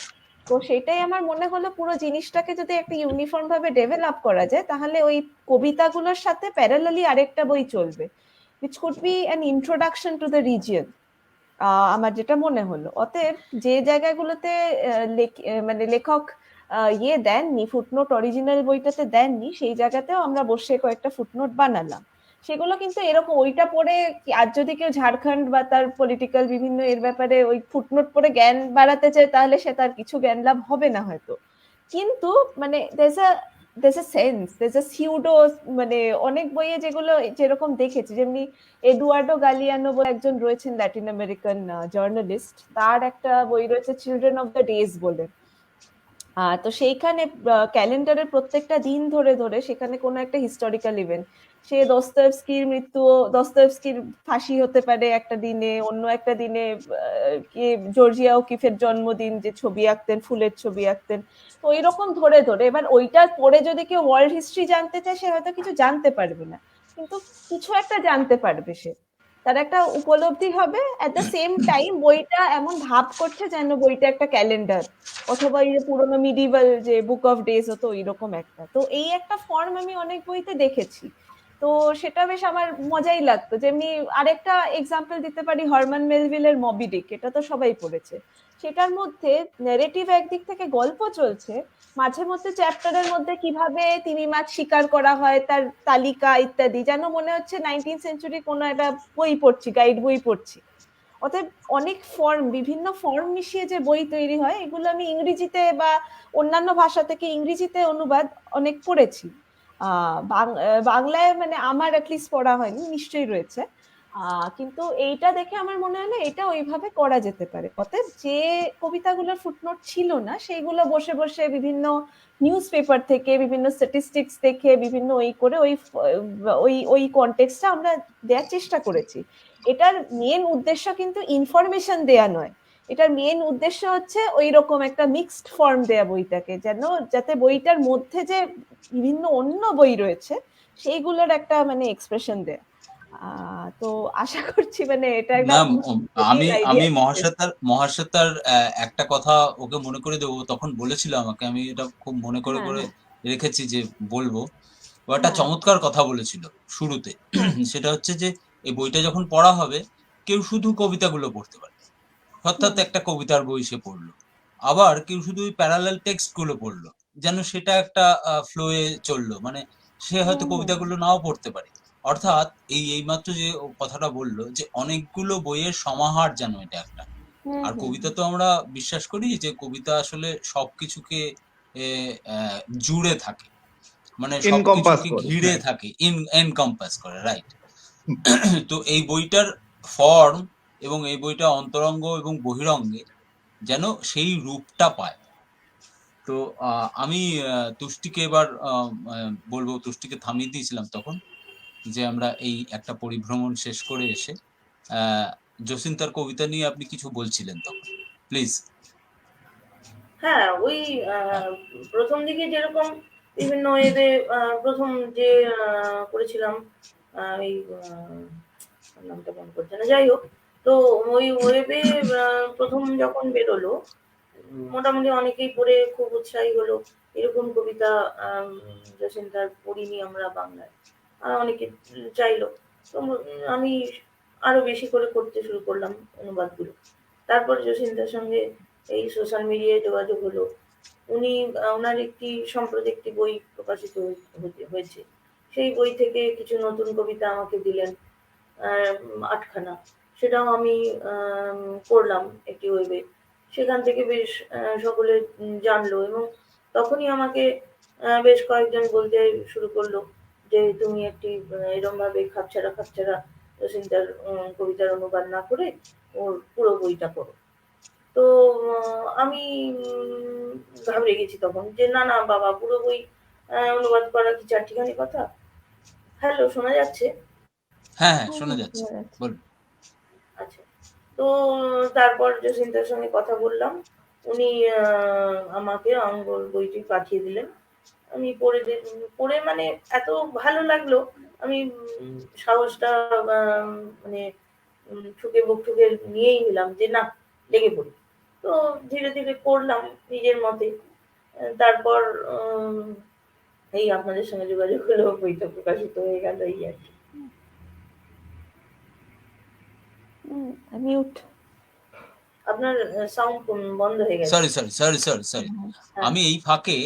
তো সেটাই আমার মনে হলো, পুরো জিনিসটাকে যদি একটা ইউনিফর্ম ভাবে ডেভেলপ করা যায় তাহলে ওই কবিতাগুলোর সাথে প্যারালালি আরেকটা বই চলবে, which could be an introduction to the region. আমার যেটা মনে হলো, অতএব যে জায়গাগুলোতে মানে লেখক ইয়ে দেননি, ফুটনোট অরিজিনাল বইটাতে দেননি, সেই জায়গাতেও আমরা বসে কয়েকটা ফুটনোট বানালাম। সেগুলো কিন্তু এরকম ওইটা পড়ে আর যদি কেউ ঝাড়খণ্ড বা তার পলিটিক্যাল বিভিন্ন এর ব্যাপারে ওই ফুটনোট পড়ে জ্ঞান বাড়াতে চায় তাহলে সে তার কিছু জ্ঞান লাভ হবে না হয়তো। কিন্তু মানে there's a sense, there's a pseudo, মানে অনেক বইয়ে যেগুলো যেরকম দেখেছি, যেমনি এডুয়ার্ডো গালিয়ানো বলে একজন রয়েছেন ল্যাটিন আমেরিকান জার্নালিস্ট, তার একটা বই রয়েছে চিলড্রেন অফ দ্য ডেজ বলে। তো সেইখানে ক্যালেন্ডারের প্রত্যেকটা দিন ধরে ধরে সেখানে কোনো একটা হিস্টোরিক্যাল ইভেন্ট, সে দস্তয়েভস্কির মৃত্যু, দস্তয়েভস্কির ফাঁসি হতে পারে একটা দিনে, অন্য একটা দিনে কি জর্জিয়া ওকিফের জন্মদিন, যে ছবি আঁকতেন, ফুলের ছবি আঁকতেন, তো ওই রকম ধরে ধরে। এবার ওইটা পড়ে যদি কেউ ওয়ার্ল্ড হিস্ট্রি জানতে চায় সে হয়তো কিছু জানতে পারবে না, কিন্তু কিছু একটা জানতে পারবে সে, তার একটা উপলব্ধি হবে। অ্যাট দ্য সেম টাইম বইটা এমন ভাব করছে যেন বইটা একটা ক্যালেন্ডার, অথবা এই যে পুরোনো মিডিভাল যে বুক অফ ডেজ হতো ওইরকম একটা। তো এই একটা ফর্ম আমি অনেক বইতে দেখেছি, তো সেটা বেশ আমার মজাই লাগতো। যেমনি আরেকটা এক্সাম্পল দিতে পারি, হারমান মেলভিলের মবি ডিক, এটা তো সবাই পড়েছে। সেটার মধ্যে ন্যারেটিভ একদিক থেকে গল্প চলছে, মাঝে মধ্যে চ্যাপ্টারের মধ্যে কিভাবে তিমি মাছ শিকার করা হয় তার তালিকা ইত্যাদি, যেন মনে হচ্ছে 19th সেঞ্চুরি কোনো একটা বই পড়ছি, গাইড বই পড়ছি। অতএব অনেক ফর্ম, বিভিন্ন ফর্ম মিশিয়ে যে বই তৈরি হয়, এগুলো আমি ইংরেজিতে বা অন্যান্য ভাষা থেকে ইংরেজিতে অনুবাদ অনেক পড়েছি। বাংলায় মানে আমার অ্যাটলিস্ট পড়া হয়নি, নিশ্চয়ই রয়েছে। কিন্তু এইটা দেখে আমার মনে হলো এটা ওইভাবে করা যেতে পারে। অতএব যে কবিতাগুলোর ফুটনোট ছিল না সেইগুলো বসে বসে বিভিন্ন নিউজ পেপার থেকে বিভিন্ন স্ট্যাটিস্টিক্স দেখে বিভিন্ন ওই করে ওই ওই ওই কনটেক্সটটা আমরা দেওয়ার চেষ্টা করেছি। এটার মেন উদ্দেশ্য কিন্তু ইনফরমেশন দেয়া নয়, এটার মেন উদ্দেশ্য হচ্ছে ওই রকম একটা মিক্সড ফর্ম দেয়া বইটাকে, যেন যাতে বইটার মধ্যে যে বিভিন্ন অন্য বই রয়েছে সেইগুলোর একটা মানে এক্সপ্রেশন দেয়া। তো আশা করছি মানে এটা একটা না, আমি আইডিয়া। আমি মহাশ্বেতার একটা কথা ওকে মনে করে দেবো, তখন বলেছিল আমাকে, আমি এটা খুব মনে করে হ্যাঁ, করে হ্যাঁ, রেখেছি যে বলবো। ও একটা হ্যাঁ, চমৎকার কথা বলেছিল শুরুতে। হ্যাঁ, সেটা হচ্ছে যে এই বইটা যখন পড়া হবে, কেউ শুধু কবিতাগুলো পড়তে পারে, অর্থাৎ হুম, একটা কবিতার বই সে পড়লো। আবার কেউ শুধু ওই প্যারালাল টেক্সট গুলো পড়লো, যেন সেটা একটা ফ্লোয়ে চললো, মানে সে হয়তো হুম, হুম, কবিতাগুলো নাও পড়তে পারে। অর্থাৎ এইমাত্র যে ও কথাটা বললো যে অনেকগুলো বইয়ের সমাহার যেন এটা একটা। হুম, আর হুম, কবিতা তো আমরা বিশ্বাস করি যে কবিতা আসলে সবকিছুকে এ, জুড়ে থাকে, মানে এনকম্পাস সবকিছুকে করে, ঘিরে হ্যাঁ। থাকে, এনকম্পাস করে, রাইট। তো এই বইটার ফর্ম এবং এই বইটা অন্তরঙ্গ এবং বহিরঙ্গে যেন সেই রূপটা পায়। তো আমি তুষ্টিকে এবার বলবো, তুষ্টিকে থামিয়ে দিয়েছিলাম তখন, যে আমরা এই একটা পরিভ্রমণ শেষ করে এসে জসিন তার কবিতা নিয়ে আপনি কিছু বলছিলেন তখন, প্লিজ। হ্যাঁ, ওই হ্যাঁ, প্রথম দিকে যেরকম বিভিন্ন ওয়েবে প্রথম যে করেছিলাম, এই নামটা মনে পড়ছে না, যাই হোক। তো ওই ওয়েবে প্রথম যখন বেরোলো, মোটামুটি অনেকেই পড়ে খুব উৎসাহী হলো। এরকম কবিতা জসিন্তার পড়িনি আমরা বাংলায়, অনেকে চাইলো। তো আমি আরো বেশি করে করতে শুরু করলাম অনুবাদগুলো। তারপর জসিন্তার সঙ্গে এই সোশ্যাল মিডিয়ায় যোগাযোগ হলো। উনি ওনার সম্প্রতি একটি বই প্রকাশিত হয়েছে। সেই বই থেকে কিছু নতুন কবিতা আমাকে দিলেন, ৮ খানা। সেটাও আমি আম করলাম একটি ওয়েবে। সেখান থেকে বেশ সকলে জানলো, এবং তখনই আমাকে বেশ কয়েকজন বলতে শুরু করলো যে, "তুমি একটি এরমভাবে খাপছাড়া, খাপছাড়া জসিন্তার কবিতার অনুবাদ না করে ওর পুরো বইটা করো।" তো আমি ঘাবড়ে গেছি তখন যে, "না, না বাবা, পুরো বই অনুবাদ করা কি চারটিখানি কথা?" হ্যালো, শোনা যাচ্ছে? হ্যাঁ, হ্যাঁ, হুম, শোনা হুম, যাচ্ছে, শোনা যাচ্ছে। বলুন। আচ্ছা। তো তারপর জসিন্তার সঙ্গে কথা বললাম। উনি আমাকে ওর বইটি পাঠিয়ে দিলেন। আমি পড়ে মানে এত ভালো লাগলো, আমি সাহসটা মানে বুক ঠুকে নিয়েই নিলাম যে, না, লেগে পড়ি। তো ধীরে ধীরে করলাম নিজের মতে। তারপর এই আপনাদের সঙ্গে যোগাযোগ হলো, বইটা প্রকাশিত হয়ে গেল, এই আর কি। মিউট। আপনার সাউন্ড বন্ধ হয়ে গেছে। সরি হ্যাঁ। আমি এই ফাঁকে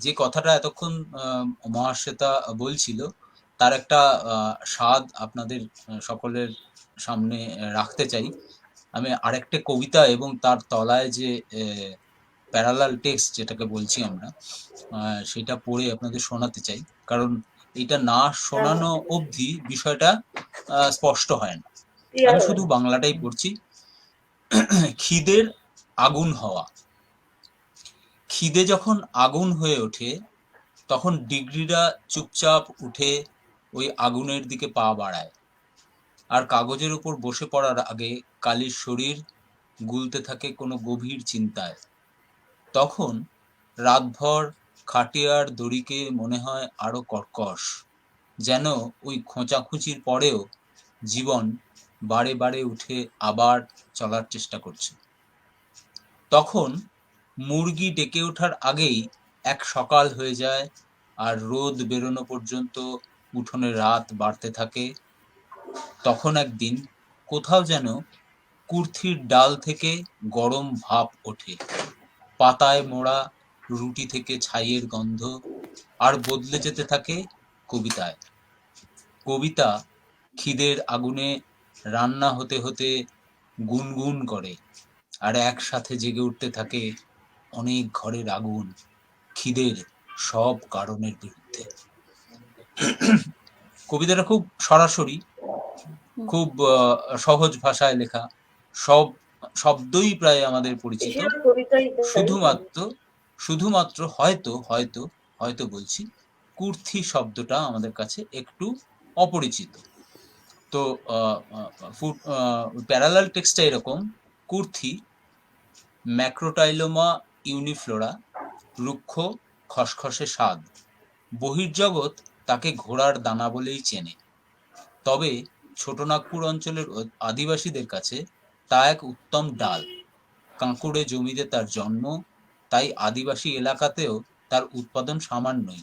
যে কথাটা এতক্ষণ মহাশ্বেতা বলছিল তার একটা স্বাদ আপনাদের সকলের সামনে রাখতে চাই। আমি আরেকটা কবিতা এবং তার তলায় যে প্যারালাল টেক্সট যেটাকে বলছি আমরা, সেটা পড়ে আপনাদের শোনাতে চাই, কারণ এটা না শোনানো অবধি বিষয়টা স্পষ্ট হয় না। ক্লিয়ার আমি হবে শুধু না। বাংলাটাই পড়ছি। খিদের আগুন হওয়া। খিদে যখন আগুন হয়ে ওঠে তখন ডিগ্রিরা চুপচাপ উঠে ওই আগুনের দিকে পা বাড়ায়, আর কাগজের উপর বসে পড়ার আগে কালির শরীর গুলতে থাকে কোনো গভীর চিন্তায়। তখন রাতভর খাটিয়ার দড়িকে মনে হয় আরো কর্কশ, যেন ওই খোঁচাখুচির পরেও জীবন বারে বারে উঠে আবার চলার চেষ্টা করছে। তখন মুরগি ডেকে ওঠার আগেই এক সকাল হয়ে যায়, আর রোদ বেরোনো পর্যন্ত উঠোনে রাত বাড়তে থাকে। তখন একদিন কোথাও যেন কুর্থির ডাল থেকে গরম ভাপ ওঠে, পাতায় মোড়া রুটি থেকে ছাইয়ের গন্ধ, আর বদলে যেতে থাকে কবিতায়। কবিতা খিদের আগুনে রান্না হতে হতে গুনগুন করে, আর একসাথে জেগে উঠতে থাকে অনেক ঘরের আগুন খিদের সব কারণের বিরুদ্ধে। কবিতাটা খুব সরাসরি, খুব সহজ ভাষায় লেখা, সব শব্দই প্রায় আমাদের পরিচিত। বেশিরভাগ কবিতাই তাই। শুধুমাত্র হয়তো হয়তো হয়তো বলছি, কুর্থি শব্দটা আমাদের কাছে একটু অপরিচিত। তো প্যারালাল টেক্সটটা এরকম: কুর্থি, ম্যাক্রোটাইলোমা ইউনিফ্লোরা, রুক্ষ খসখসে স্বাদ, বহির্জগৎ তাকে ঘোড়ার দানা বলেই চেনে। তবে ছোটনাগপুর অঞ্চলের আদিবাসীদের কাছে তা এক উত্তম ডাল। কাঁকুড়ে জমিতে তার জন্ম, তাই আদিবাসী এলাকাতেও তার উৎপাদন সামান্যই।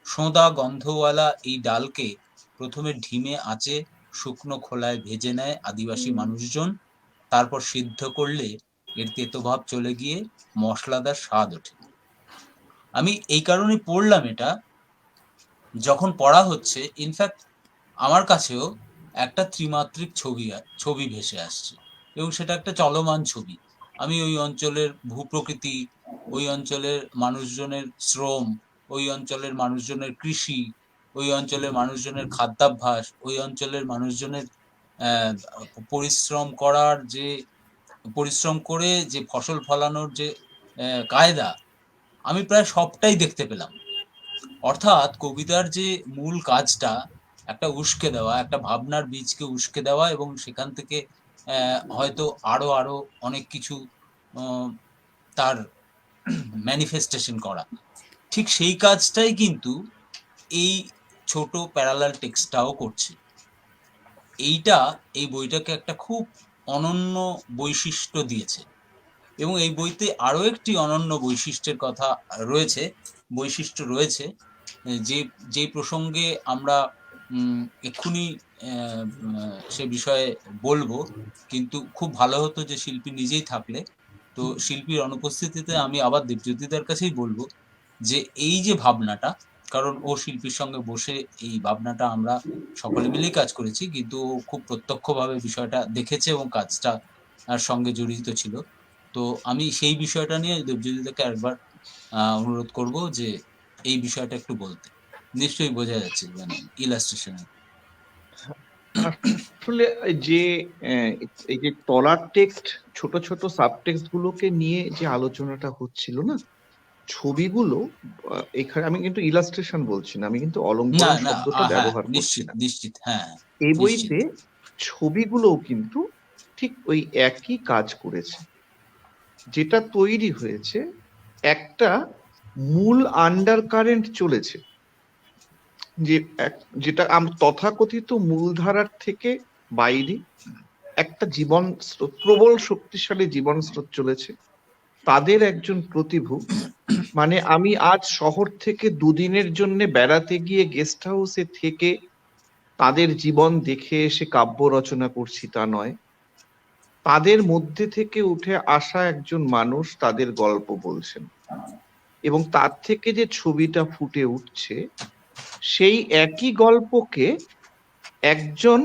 সোঁদা গন্ধওয়ালা এই ডালকে প্রথমে ঢিমে আঁচে শুকনো খোলায় ভেজে নেয় আদিবাসী মানুষজন, তারপর সিদ্ধ করলে এর তেতোভাব চলে গিয়ে মশলাদার স্বাদ ওঠে। আমি এই কারণে পড়লাম এটা, যখন পড়া হচ্ছে ইনফ্যাক্ট আমার কাছেও একটা ত্রিমাত্রিক ছবি ভেসে আসছে, এবং সেটা একটা চলমান ছবি। আমি ওই অঞ্চলের ভূপ্রকৃতি, ওই অঞ্চলের মানুষজনের শ্রম, ওই অঞ্চলের মানুষজনের কৃষি, ওই অঞ্চলের মানুষজনের খাদ্যাভ্যাস, ওই অঞ্চলের মানুষজনের পরিশ্রম করে যে ফসল ফলানোর যে কায়দা, আমি প্রায় সবটাই দেখতে পেলাম। অর্থাৎ কবিতার যে মূল কাজটা, একটা উস্কে দেওয়া, একটা ভাবনার বীজকে উস্কে দেওয়া, এবং সেখান থেকে হয়তো আরো আরো অনেক কিছু তার ম্যানিফেস্টেশন করা, ঠিক সেই কাজটাই কিন্তু এই ছোট প্যারালাল টেক্সটটাও করছে। এইটা এই বইটাকে একটা খুব অনন্য বৈশিষ্ট্য দিয়েছে, এবং এই বইতে আরো একটি অনন্য বৈশিষ্ট্য রয়েছে, যে প্রসঙ্গে আমরা এক্ষুনি সে বিষয়ে বলবো, কিন্তু খুব ভালো হতো যে শিল্পী নিজেই থাকলে। তো শিল্পীর অনুপস্থিতিতে আমি আবার দেবজ্যোতিদার কাছেই বলবো যে এই যে ভাবনাটা, কারণ ও শিল্পীর সঙ্গে বসে এই ভাবনাটা আমরা সকলে মিলেই কাজ করেছি, কিন্তু ও খুব প্রত্যক্ষভাবে বিষয়টা দেখেছে এবং কাজটা সঙ্গে জড়িত ছিল। তো আমি সেই বিষয়টা নিয়ে দেবজ্যোতিদাকে একবার অনুরোধ করব যে এই বিষয়টা একটু বলতে। নিশ্চয়ই বোঝা যাচ্ছে মানে ইলাস্ট্রেশনে। আসলে যে এই যে তলার টেক্সট, ছোট ছোট সাবটেক্সট গুলোকে নিয়ে যে আলোচনাটা হচ্ছিল না, ছবিগুলো, এখানে আমি কিন্তু ইলাস্ট্রেশন বলছি না, আমি কিন্তু অলংকরণ শব্দটা ব্যবহার করছি না। নিশ্চিত, হ্যাঁ। এই বইতে ছবিগুলোও কিন্তু ঠিক ওই একই কাজ করেছে। যেটা তৈরি হয়েছে, একটা মূল আন্ডার কারেন্ট চলেছে, যেটা আমরা তথাকথিত মূলধারার থেকে বাইরে, একটা জীবন স্রোত, প্রবল শক্তিশালী জীবন স্রোত চলেছে, তাদের একজন প্রতিভু। মানে আমি আজ শহর থেকে দুদিনের জন্য বেড়াতে গিয়ে গেস্ট হাউসে থেকে তাদের জীবন দেখে এসে কাব্য রচনা করছি তা নয়, তাদের মধ্যে থেকে উঠে আসা একজন মানুষ তাদের গল্প বলছেন, এবং তার থেকে যে ছবিটা ফুটে উঠছে সেই একই গল্পকে একজন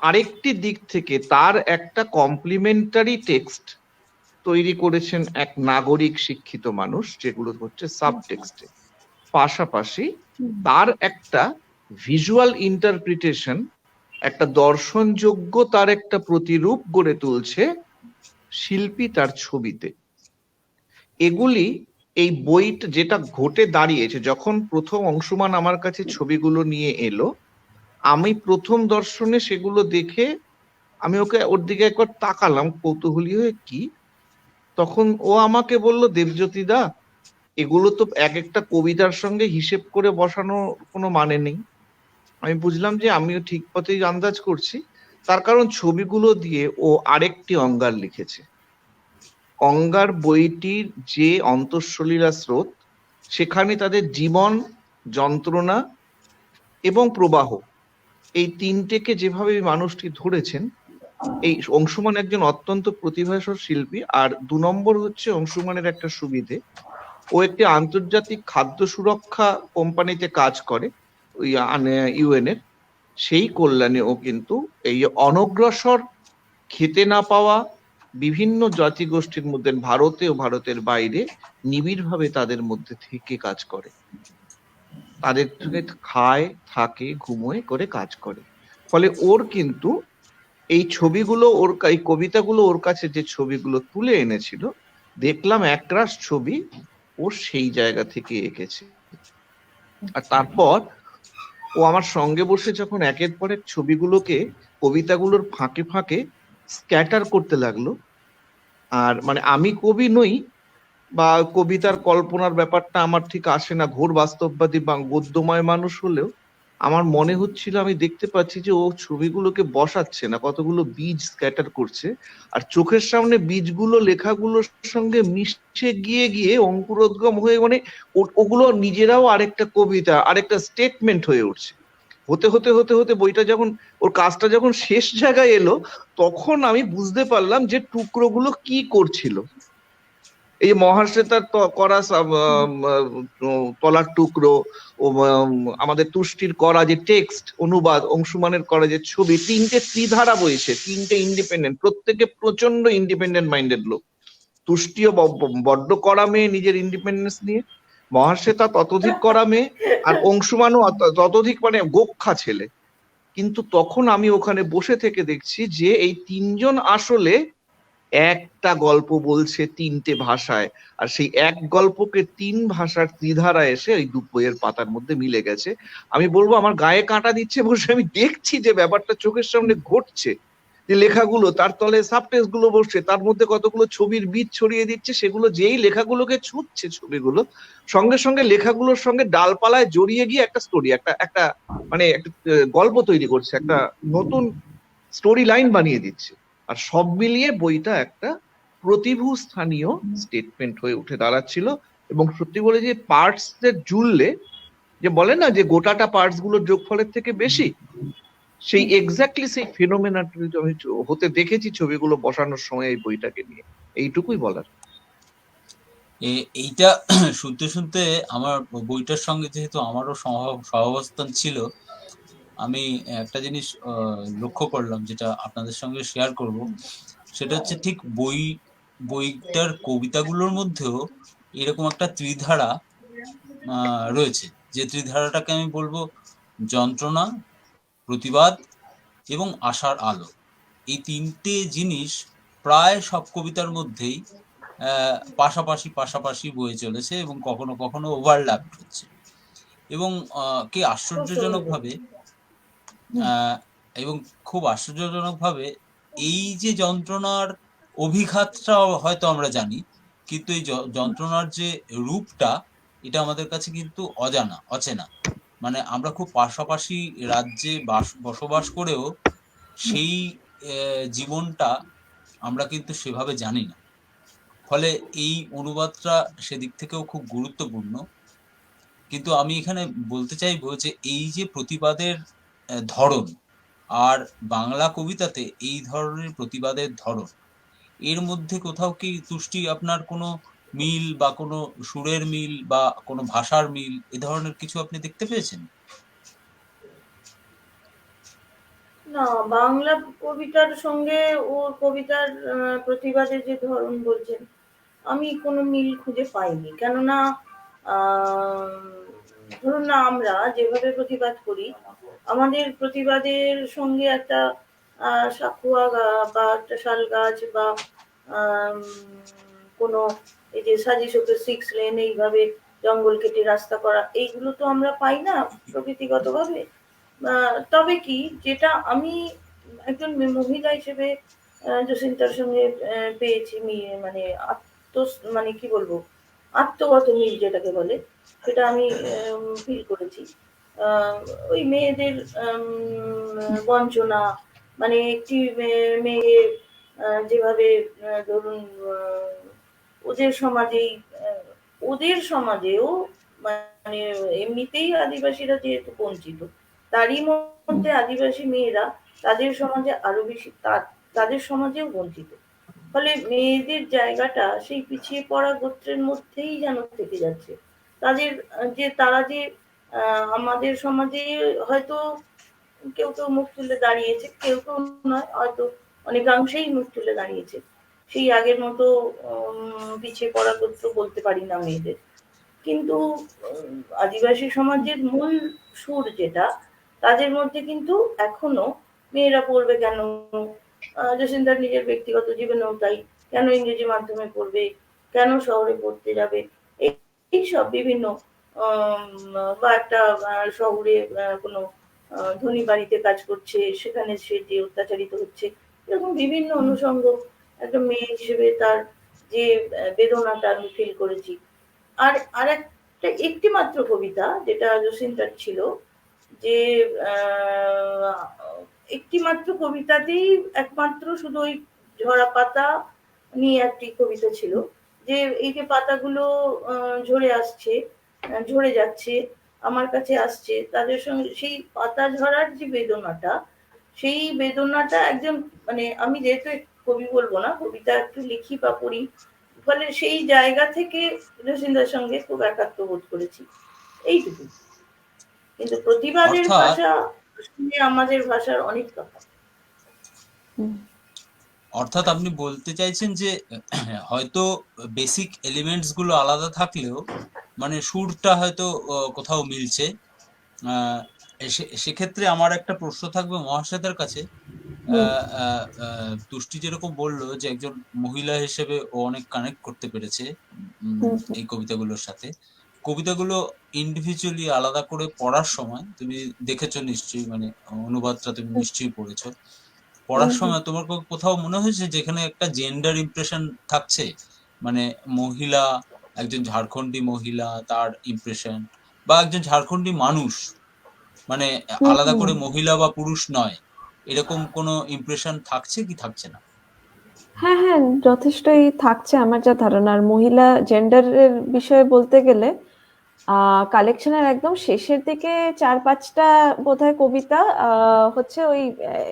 আরেকটি দিক থেকে তার একটা কমপ্লিমেন্টারি টেক্সট তৈরি করেছেন এক নাগরিক শিক্ষিত মানুষ, যেগুলো হচ্ছে সাবটেক্সটে। পাশাপাশি তার একটা ভিজুয়াল ইন্টারপ্রিটেশন, একটা দর্শনযোগ্য তার একটা প্রতিরূপ গড়ে তুলছে শিল্পী তার ছবিতে। এগুলি এই বইটা যেটা ঘটে দাঁড়িয়েছে, যখন প্রথম অংশুমান আমার কাছে ছবিগুলো নিয়ে এলো, আমি প্রথম দর্শনে সেগুলো দেখে আমি ওর দিকে একবার তাকালাম কৌতূহলী হয়ে, কি? তখন ও আমাকে বলল, দেবজ্যোতি দা, এগুলো তো এক একটা কবিতার সঙ্গে হিসেব করে বসানো কোনো মানে নেই। আমি বুঝলাম যে আমিও ঠিক পথেই আন্দাজ করছি, তার কারণ ছবিগুলো দিয়ে ও আরেকটি অঙ্গার লিখেছে। অঙ্গার বইটির যে অন্তঃসলীলা স্রোত, সেখানে তাদের জীবন, যন্ত্রণা এবং প্রবাহ, এই তিনটেকে যেভাবে মানুষটি ধরেছেন, এই অংশুমান একজন অত্যন্ত প্রতিভাশালী শিল্পী। আর 2 নম্বর হচ্ছে অংশুমানের একটা সুবিধে, ও একটি আন্তর্জাতিক খাদ্য সুরক্ষা কোম্পানিতে কাজ করে, ওই ইউএন এর। সেই কল্যাণে ও কিন্তু এই অনগ্রসর, খেতে না পাওয়া বিভিন্ন জাতিগোষ্ঠীর মধ্যে ভারতে ও ভারতের বাইরে নিবিড়ভাবে তাদের মধ্যে থেকে কাজ করে, তাদের থেকে খায়, থাকে, ঘুমোয়, করে কাজ করে। ফলে ওর কিন্তু এই ছবিগুলো, ওর এই কবিতাগুলো ওর কাছে যে ছবিগুলো তুলে এনেছিল, দেখলাম একরাশ ছবি ও সেই জায়গা থেকে এঁকেছে। আর তারপর ও আমার সঙ্গে বসে যখন একের পর এক ছবিগুলোকে কবিতাগুলোর ফাঁকে ফাঁকে স্ক্যাটার করতে লাগলো, আর মানে আমি কবি নই বা কবিতার কল্পনার ব্যাপারটা আমার ঠিক আসে না, ঘোর বাস্তববাদী বা গদ্যময় মানুষ হলেও আমার মনে হচ্ছিল, আমি দেখতে পাচ্ছি যে ও ছবিগুলোকে বসাচ্ছে না, কতগুলো বীজ স্ক্যাটার করছে, আর চোখের সামনে বীজগুলো লেখাগুলোর সঙ্গে মিশে গিয়ে গিয়ে অঙ্কুরোদ্গম হয়ে, মানে ওগুলো নিজেরাও আরেকটা কবিতা, আরেকটা স্টেটমেন্ট হয়ে উঠছে। হতে হতে হতে হতে বইটা যখন, ওর কাজটা যখন শেষ জায়গায় এলো, তখন আমি বুঝতে পারলাম যে টুকরোগুলো কি করছিল। এই মহাশ্বেতার করা তলার টুকরো, ও আমাদের তুষ্টির করা যে টেক্সট অনুবাদ, অংশুমানের করা যে ছবি, তিনটে ত্রিধারা বইছে, তিনটে ইন্ডিপেন্ডেন্ট, প্রত্যেকে প্রচন্ড ইন্ডিপেন্ডেন্ট মাইন্ডেড লোক। তুষ্টিও বড্ড করা মেয়ে নিজের ইন্ডিপেন্ডেন্স নিয়ে, মহাশ্বেতা ততোধিক করা মেয়ে, আর অংশুমানও ততোধিক মানে গোক্ষা ছেলে। কিন্তু তখন আমি ওখানে বসে থেকে দেখছি যে এই তিনজন আসলে একটা গল্প বলছে তিনটে ভাষায়, আর সেই এক গল্পকে 3 ভাষার ত্রিধারা এসে ওই বইয়ের পাতার মধ্যে মিলে গেছে। আমি বলবো আমার গায়ে কাঁটা দিচ্ছে বসে আমি দেখছি যে ব্যাপারটা চোখের সামনে ঘটছে, যে লেখাগুলো তার তলে সাবটেক্সট গুলো বসছে, তার মধ্যে কতগুলো ছবির বীজ ছড়িয়ে দিচ্ছে, সেগুলো যেই লেখাগুলোকে ছুঁচ্ছে ছবিগুলো, সঙ্গে সঙ্গে লেখাগুলোর সঙ্গে ডালপালায় জড়িয়ে গিয়ে একটা স্টোরি, একটা মানে একটা গল্প তৈরি করছে, একটা নতুন স্টোরি লাইন বানিয়ে দিচ্ছে। আর সব মিলিয়ে বইটা একটা প্রতিভু স্থানীয় স্টেটমেন্ট হয়ে উঠে দাঁড়াচ্ছিল। এবং সত্যি বলে যে পার্টস জুড়লে, যে বলে না যে গোটাটা পার্টস গুলোর যোগফলের থেকে বেশি, সেই এক্স্যাক্টলি সেই ফিনোমেনাটি আমি হতে দেখেছি ছবিগুলো বসানোর সময় এই বইটাকে নিয়ে। এইটুকুই বলার। এইটা শুনতে শুনতে আমার বইটার সঙ্গে যেহেতু আমারও সহাবস্থান ছিল, আমি একটা জিনিস লক্ষ্য করলাম, যেটা আপনাদের সঙ্গে শেয়ার করব। সেটা হচ্ছে ঠিক বইটার কবিতাগুলোর মধ্যেও এরকম একটা ত্রিধারা রয়েছে, যে ত্রিধারাটাকে আমি বলবো যন্ত্রণা, প্রতিবাদ এবং আশার আলো। এই তিনটে জিনিস প্রায় সব কবিতার মধ্যেই পাশাপাশি পাশাপাশি বয়ে চলেছে, এবং কখনো কখনো ওভারল্যাপ হচ্ছে। এবং কি আশ্চর্যজনকভাবে এবং খুব আশ্চর্যজনকভাবে এই যে যন্ত্রণার অভিঘাতটা হয়তো আমরা জানি, কিন্তু এই যন্ত্রণার যে রূপটা, এটা আমাদের কাছে কিন্তু অচেনা। মানে আমরা খুব পাশাপাশি রাজ্যে বসবাস করেও সেই জীবনটা আমরা কিন্তু সেভাবে জানি না। ফলে এই অনুবাদটা সেদিক থেকেও খুব গুরুত্বপূর্ণ। কিন্তু আমি এখানে বলতে চাইবো যে এই যে প্রতিবাদের ধরন আর বাংলা কবিতাতে এই ধরনের প্রতিবাদের ধরন, এর মধ্যে কোথাও কি তুষ্টি আপনার কোনো মিল বা কোনো সুরের মিল বা কোনো ভাষার মিল এ ধরনের কিছু আপনি দেখতে পেয়েছেন? না, বাংলা কবিতার সঙ্গে ওর কবিতার প্রতিবাদের যে ধরন বলছেন, আমি কোনো মিল খুঁজে পাইনি। কেননা আহ, ধরুন না, আমরা যেভাবে প্রতিবাদ করি, আমাদের প্রতিবাদের সঙ্গে একটা সাকুয়া বা একটা শাল গাছ বা আম, কোনো এই যে সাজিশকে 6 লেন এইভাবে জঙ্গল কেটে রাস্তা করা, এইগুলো তো আমরা পাই না প্রকৃতিগতভাবে। তবে কি, যেটা আমি একজন মহিলা হিসেবে জসিন্তার সঙ্গে পেয়েছি, মানে আত্ম, মানে কি বলবো, আত্মগত মিল যেটাকে বলে, সেটা আমি ফিল করেছি। আহ, ওই মেয়েদের বঞ্চনা, মানে একটি মেয়ে যেভাবে ধরুন ওদের সমাজেই, আহ, ওদের সমাজেও, মানে এমনিতেই আদিবাসীরা যেহেতু বঞ্চিত, তারই মধ্যে আদিবাসী মেয়েরা তাদের সমাজে আরো বেশি, তাদের সমাজেও বঞ্চিত। ফলে মেয়েদের জায়গাটা সেই পিছিয়ে পড়া গোত্রের মধ্যেই যেন থেকে যাচ্ছে। তাদের যে তারা যে আমাদের সমাজে হয়তো কেউ কেউ মুখ তুলে দাঁড়িয়েছে, কেউ কেউ নয়, হয়তো অনেকাংশেই মুখ তুলে দাঁড়িয়েছে। সেই আগের মতো পিছিয়ে পড়া গোত্র বলতে পারি না মেয়েদের, কিন্তু আদিবাসী সমাজের মূল সুর যেটা, তাদের মধ্যে কিন্তু এখনো মেয়েরা পড়বে কেন, জসিন্দার নিজের ব্যক্তিগত জীবনেও তাই, কেন ইংরেজি মাধ্যমে পড়বে, কেন শহরে পড়তে যাবে, এইসব বিভিন্ন বা একটা শহরে কোনো ধনী বাড়িতে কাজ করছে, সেখানে সে যে অত্যাচারিত হচ্ছে, এরকম বিভিন্ন অনুষঙ্গ একটা মেয়ে হিসেবে তার যে বেদনাটা আমি ফিল করেছি। আর আর একটা একটি মাত্র কবিতা যেটা জসিন্তার ছিল, যে একটি মাত্র কবিতাতেই একমাত্র শুধু ওই ঝরা পাতা নিয়ে একটি কবিতা ছিল, যে এই যে পাতাগুলো ঝরে আসছে, ঝরে যাচ্ছে, আমার কাছে আসছে, তাদের সঙ্গে সেই পাতা ঝরার যে বেদনাটা, সেই বেদনাটা একজন, মানে আমি যেহেতু কবি বলবো না, কবিতা একটু লিখি বা পড়ি, ফলে সেই জায়গা থেকে জসিন্দার সঙ্গে খুব একাত্ম বোধ করেছি, এইটুকু। কিন্তু প্রতিবাদের অর্থাৎ ভাষা সঙ্গে আমাদের ভাষার অনেক তফাৎ। অর্থাৎ আপনি বলতে চাইছেন যে হয়তো বেসিক এলিমেন্টস গুলো আলাদা থাকলেও মানে সুরটা হয়তো কোথাও মিলছে। সেক্ষেত্রে আমার একটা প্রশ্ন থাকবে মহাশ্বেতার কাছে। হুম তুষ্টি যেরকম বললো যে একজন মহিলা হিসেবে ও অনেক কানেক্ট করতে পেরেছে হুম এই কবিতাগুলোর সাথে। কবিতাগুলো ইন্ডিভিজুয়ালি আলাদা করে পড়ার সময় তুমি দেখেছো নিশ্চয়ই, মানে অনুবাদটা তুমি হুম নিশ্চয়ই পড়েছো। হুম পড়ার হুম। সময় তোমার কোথাও মনে হয়েছে যেখানে একটা জেন্ডার ইমপ্রেশন থাকছে, মানে মহিলা, একজন ঝাড়খণ্ডী মহিলা তার ইমপ্রেশন, বা একজন ঝাড়খণ্ডী মানুষ, মানে হুম আলাদা হুম। করে মহিলা বা পুরুষ নয়, এরকম কোনো ইমপ্রেশন থাকছে কি থাকছে না? হ্যাঁ হ্যাঁ, যথেষ্টই থাকছে আমার যা ধারণা। আর মহিলা জেন্ডারের বিষয়ে বলতে গেলে কালেকশনের একদম শেষের দিকে 4-5টা বোধহয় কবিতা হচ্ছে ওই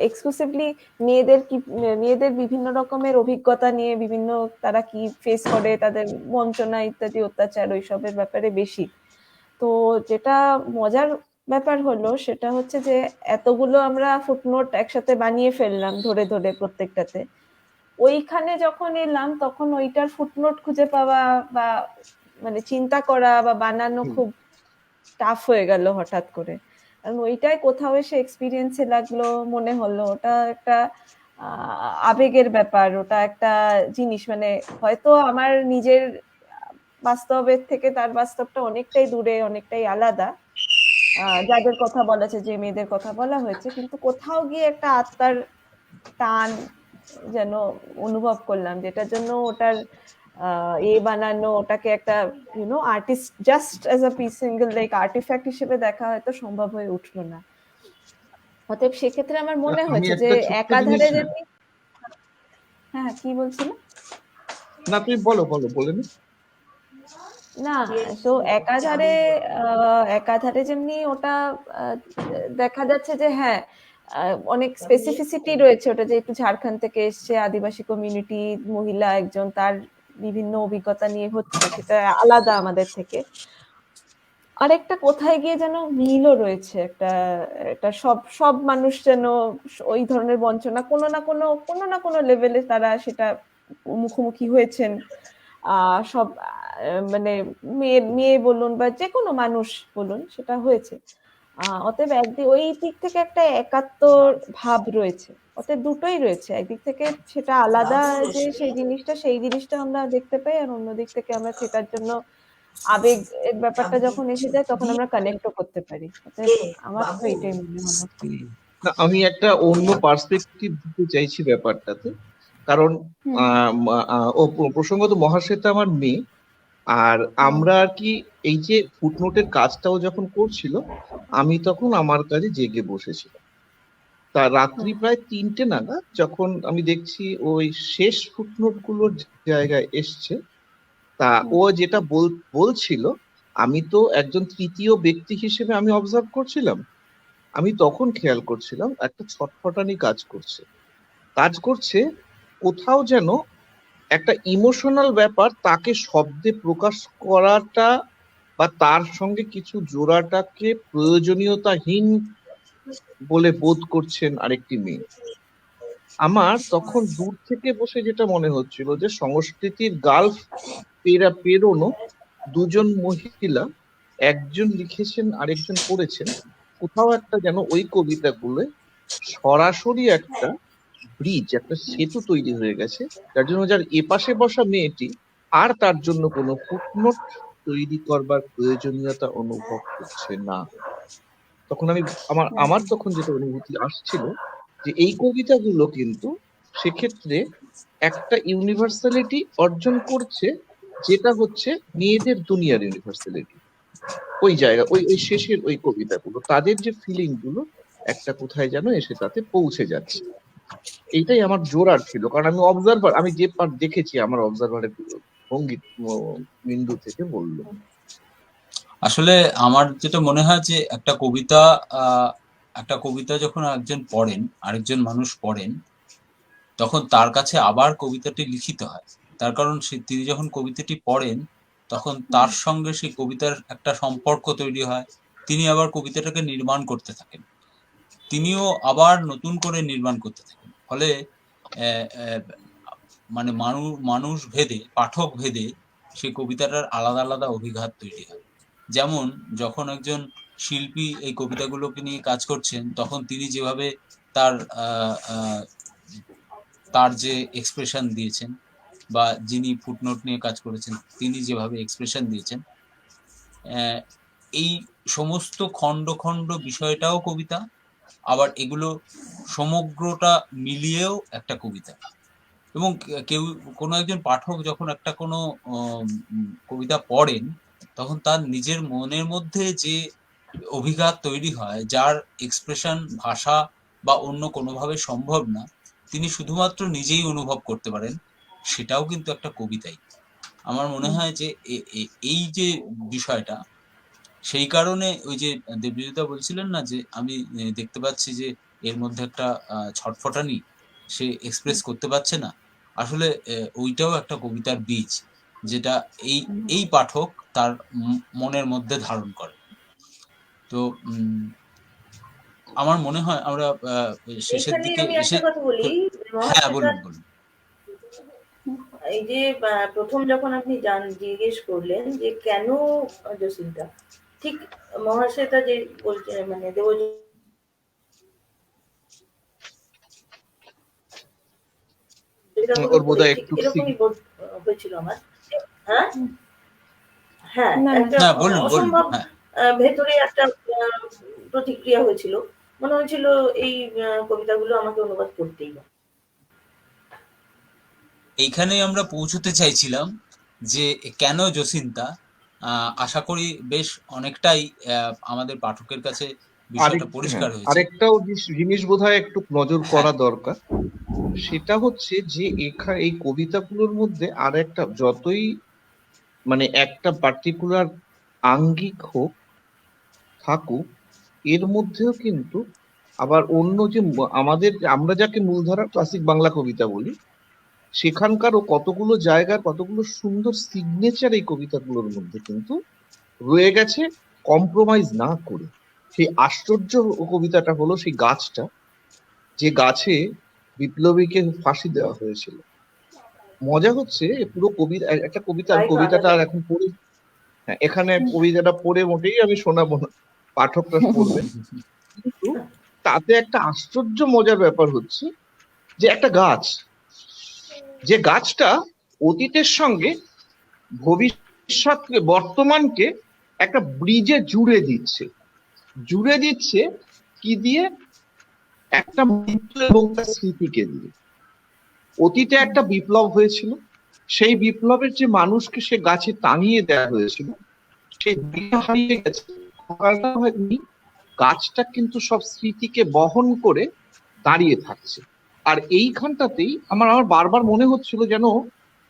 এক্সক্লুসিভলি মেয়েদের কি, মেয়েদের বিভিন্ন রকমের অভিজ্ঞতা নিয়ে, বিভিন্ন তারা কি ফেস করে, তাদের বঞ্চনা ইত্যাদি অত্যাচার ওইসবের ব্যাপারে বেশি। তো যেটা মজার ব্যাপার হলো সেটা হচ্ছে যে এতগুলো আমরা ফুটনোট একসাথে বানিয়ে ফেললাম ধরে ধরে প্রত্যেকটাতে, ওইখানে যখন এলাম তখন ওইটার ফুটনোট খুঁজে পাওয়া বা মানে চিন্তা করা বা বানানো হুম। খুব টাফ হয়ে গেল হঠাৎ করে। কারণ ওইটাই কোথাও এসে এক্সপিরিয়েন্সে লাগলো, মনে হলো ওটা একটা আবেগের ব্যাপার, ওটা একটা জিনিস, মানে হয়তো আমার নিজের বাস্তবের থেকে তার বাস্তবটা অনেকটাই দূরে, অনেকটাই আলাদা। যাদের কথা বলা হয়েছে, যে মেয়েদের কথা বলা হয়েছে, কিন্তু কোথাও গিয়ে একটা আত্মার টান যেন অনুভব করলাম, যেটার জন্য ওটার বানানো, ওটাকে একটা artist just as a piece single like artifact হিসেবে দেখা হয়তো সম্ভব হয়ে উঠলো না। অতএব সেক্ষেত্রে আমার মনে আমি হয়েছে যে একটা ছোট্ট জিনিস, একাধারে যেমনি, হ্যাঁ কি বলছিলাম, না তুমি বলো বলো, বলে নি। না Yes, তো চালু হয়। একাধারে যেমনি ওটা আহ, দেখা যাচ্ছে যে হ্যাঁ অনেক স্পেসিফিসিটি রয়েছে, ওটা যে একটু ঝাড়খণ্ড থেকে এসছে, আদিবাসী কমিউনিটি, মহিলা একজন, তার বিভিন্ন অভিজ্ঞতা নিয়ে হচ্ছে, সেটা আলাদা আমাদের থেকে। আরেকটা কোথায় গিয়ে যেন মিলও রয়েছে একটা, এটা সব সব মানুষ যেন ওই ধরনের বঞ্চনা কোনো না কোনো লেভেলে তারা সেটা মুখোমুখি হয়েছেন। সব মানে মেয়ে মেয়ে বলুন বা যে কোনো মানুষ বলুন, সেটা হয়েছে। অতএব একদিক ওই দিক থেকে একটা একাত্মর ভাব রয়েছে, অতএব দুটোই রয়েছে, একদিক থেকে সেটা আলাদা, যে সেই জিনিসটা আমরা দেখতে পাই, আর অন্য দিক থেকে আমরা সেটার জন্য আবেগ এর ব্যাপারটা যখন এসে যায় তখন আমরা কানেক্টও করতে পারি। অতএব আমার তো এটাই মনে হলো। না, আমি একটা অন্য পার্সপেক্টিভ দিতে চাইছি ব্যাপারটাতে। কারণ হুম প্রসঙ্গত মহাশ্বেতা আমার মেয়ে, আর হুম আমরা আর কি এই যে ফুটনোটের কাজটাও যখন করছিল, আমি তখন আমার কাজে জেগে বসেছিলাম। তা রাত্রি হুম প্রায় 3টে নাগাদ যখন আমি দেখছি ওই শেষ ফুটনোট গুলোর জায়গায় এসছে, তা হুম ও যেটা বলছিল, আমি তো একজন তৃতীয় ব্যক্তি হিসেবে আমি অবজার্ভ করছিলাম। আমি তখন খেয়াল করছিলাম একটা ছটফটানি কাজ করছে কোথাও যেন একটা ইমোশনাল ব্যাপার তাকে শব্দে প্রকাশ করাটা বা তার সঙ্গে কিছু জোড়াটাকে প্রয়োজনীয়তাহীন বলে বোধ করছেন আরেকটি মেয়ে। আমার তখন দূর থেকে বসে যেটা মনে হচ্ছিল যে সংস্কৃতির গালফ পেরোনো দুজন মহিলা, একজন লিখেছেন আরেকজন পড়েছেন, কোথাও একটা যেন ওই কবিতাগুলো সরাসরি একটা ব্রিজ, একটা সেতু তৈরি হয়ে গেছে, যার জন্য যার এপাশে বসা মেয়েটি আর তার জন্য কোনো ফুটনোট তৈরি করবার প্রয়োজনীয়তা অনুভব করছে না। তখন আমি আমার হুম আমার তখন যেটা অনুভূতি আসছিল যে এই কবিতাগুলো কিন্তু সেক্ষেত্রে একটা ইউনিভার্সালিটি অর্জন করছে, যেটা হচ্ছে মেয়েদের দুনিয়ার ইউনিভার্সালিটি। ওই জায়গা, ওই ওই শেষের ওই কবিতাগুলো তাদের যে ফিলিং গুলো একটা কোথায় যেন এসে তাতে পৌঁছে যাচ্ছে। এইটাই আমার জোরার ছিল, কারণ আমি অবজারভার, আমি যে পার্ট দেখেছি আমার অবজারভারের ভঙ্গি বিন্দু থেকে বললো। আসলে আমার যেটা মনে হয় যে একটা কবিতা যখন একজন পড়েন, আরেকজন মানুষ পড়েন, তখন তার কাছে আবার কবিতাটি লিখিত হয়। তার কারণ তিনি যখন কবিতাটি পড়েন তখন হুম তার সঙ্গে সেই কবিতার একটা সম্পর্ক তৈরি হয়। তিনি আবার কবিতাটাকে নির্মাণ করতে থাকেন, তিনিও আবার নতুন করে নির্মাণ করতে থাকেন। ফলে আহ, আহ, মানে মানুষ ভেদে, পাঠক ভেদে সেই কবিতাটার আলাদা আলাদা অভিঘাত তৈরি হয়। যেমন যখন একজন শিল্পী এই কবিতাগুলোকে নিয়ে কাজ করছেন, তখন তিনি যেভাবে তার আহ, আহ, তার যে এক্সপ্রেশন দিয়েছেন, বা যিনি ফুটনোট নিয়ে কাজ করেছেন তিনি যেভাবে এক্সপ্রেশন দিয়েছেন, আহ, এই সমস্ত খণ্ড খণ্ড বিষয়টাও কবিতা, আবার এগুলো সমগ্রটা মিলিয়েও একটা কবিতা। এবং কেউ, কোনো একজন পাঠক যখন একটা কোনো কবিতা পড়েন, তখন তার নিজের মনের মধ্যে যে অভিঘাত তৈরি হয়, যার এক্সপ্রেশন ভাষা বা অন্য কোনোভাবে সম্ভব না, তিনি শুধুমাত্র নিজেই অনুভব করতে পারেন, সেটাও কিন্তু একটা কবিতাই। আমার মনে হুম হয় যে এই যে বিষয়টা, সেই কারণে ওই যে দেবজিৎদা বলছিলেন না যে আমি দেখতে পাচ্ছি যে এর মধ্যে একটা ছটফটানি, সে এক্সপ্রেস হুম করতে পারছে না। আসলে ওইটাও একটা কবিতার বীজ, যেটা এই হুম। এই পাঠক তার মনের মধ্যে ধারণ করে। তো আমার মনে হয় আমরা শেষের এখানে দিকে আমি এসে একটা কথা বলি, হ্যাঁ, মহাশ্বেতা, বলুন বলুন। এই যে প্রথম যখন আপনি জিজ্ঞেস করলেন যে কেন জসিন্তা, ঠিক মহাশ্বেতা যে বলছে, মানে দেবজিৎ যেটা ওর বলে বোধহয় ঠিক একটু এরকমই বোধ হয়েছিল আমার। হ্যাঁ, হ্যাঁ, না না একটা হ্যাঁ, বলুন বলুন, অসম্ভব হ্যাঁ। ভেতরে একটা প্রতিক্রিয়া হয়েছিল, মনে হয়েছিল এই কবিতাগুলো আমাকে অনুবাদ করতেই হবে। এইখানেই আমরা পৌঁছতে চাইছিলাম যে কেন জসিন্তা। আশা করি বেশ অনেকটাই আমাদের পাঠকের কাছে বিষয়টা পরিষ্কার হয়েছে। আরেকটাও জিনিস বোধহয় একটু নজর করা দরকার, সেটা হচ্ছে যে এই কবিতাগুলোর মধ্যে আর একটা, যতই মানে একটা পার্টিকুলার আঙ্গিক হোক থাকুক, এর মধ্যেও কিন্তু আবার অন্য যে আমরা যাকে মূলধারার ক্লাসিক বাংলা কবিতা বলি, সেখানকারও কতগুলো জায়গার কতগুলো সুন্দর সিগনেচার এই কবিতাগুলোর মধ্যে কিন্তু রয়ে গেছে, কম্প্রোমাইজ না করে। সেই আশ্চর্য কবিতাটা হলো সেই গাছটা, যে গাছে বিপ্লবীকে ফাঁসি দেওয়া হয়েছিল। মজা হচ্ছে পুরো একটা কবিতা, আমি কবিতাটা আর এখন পড়ে, হ্যাঁ এখানে কবিতাটা পড়ে মোটেই আমি শোনাবো না, পাঠকরা পড়বেন। কিন্তু তাতে একটা আশ্চর্য মজার ব্যাপার হচ্ছে যে একটা গাছ, যে গাছটা অতীতের সঙ্গে ভবিষ্যৎকে বর্তমানকে একটা ব্রিজে জুড়ে দিচ্ছে কি দিয়ে? একটা মৃত্যু এবং তার স্মৃতিকে দিয়ে। অতীতে একটা বিপ্লব হয়েছিল, সেই বিপ্লবের যে মানুষকে সে গাছে টাঙিয়ে দেওয়া হয়েছিল, সেই হারিয়ে গেছে, গাছটা কিন্তু সব স্মৃতিকে বহন করে দাঁড়িয়ে থাকছে। আর এইখানটাতেই আমার বারবার মনে হচ্ছিল যেন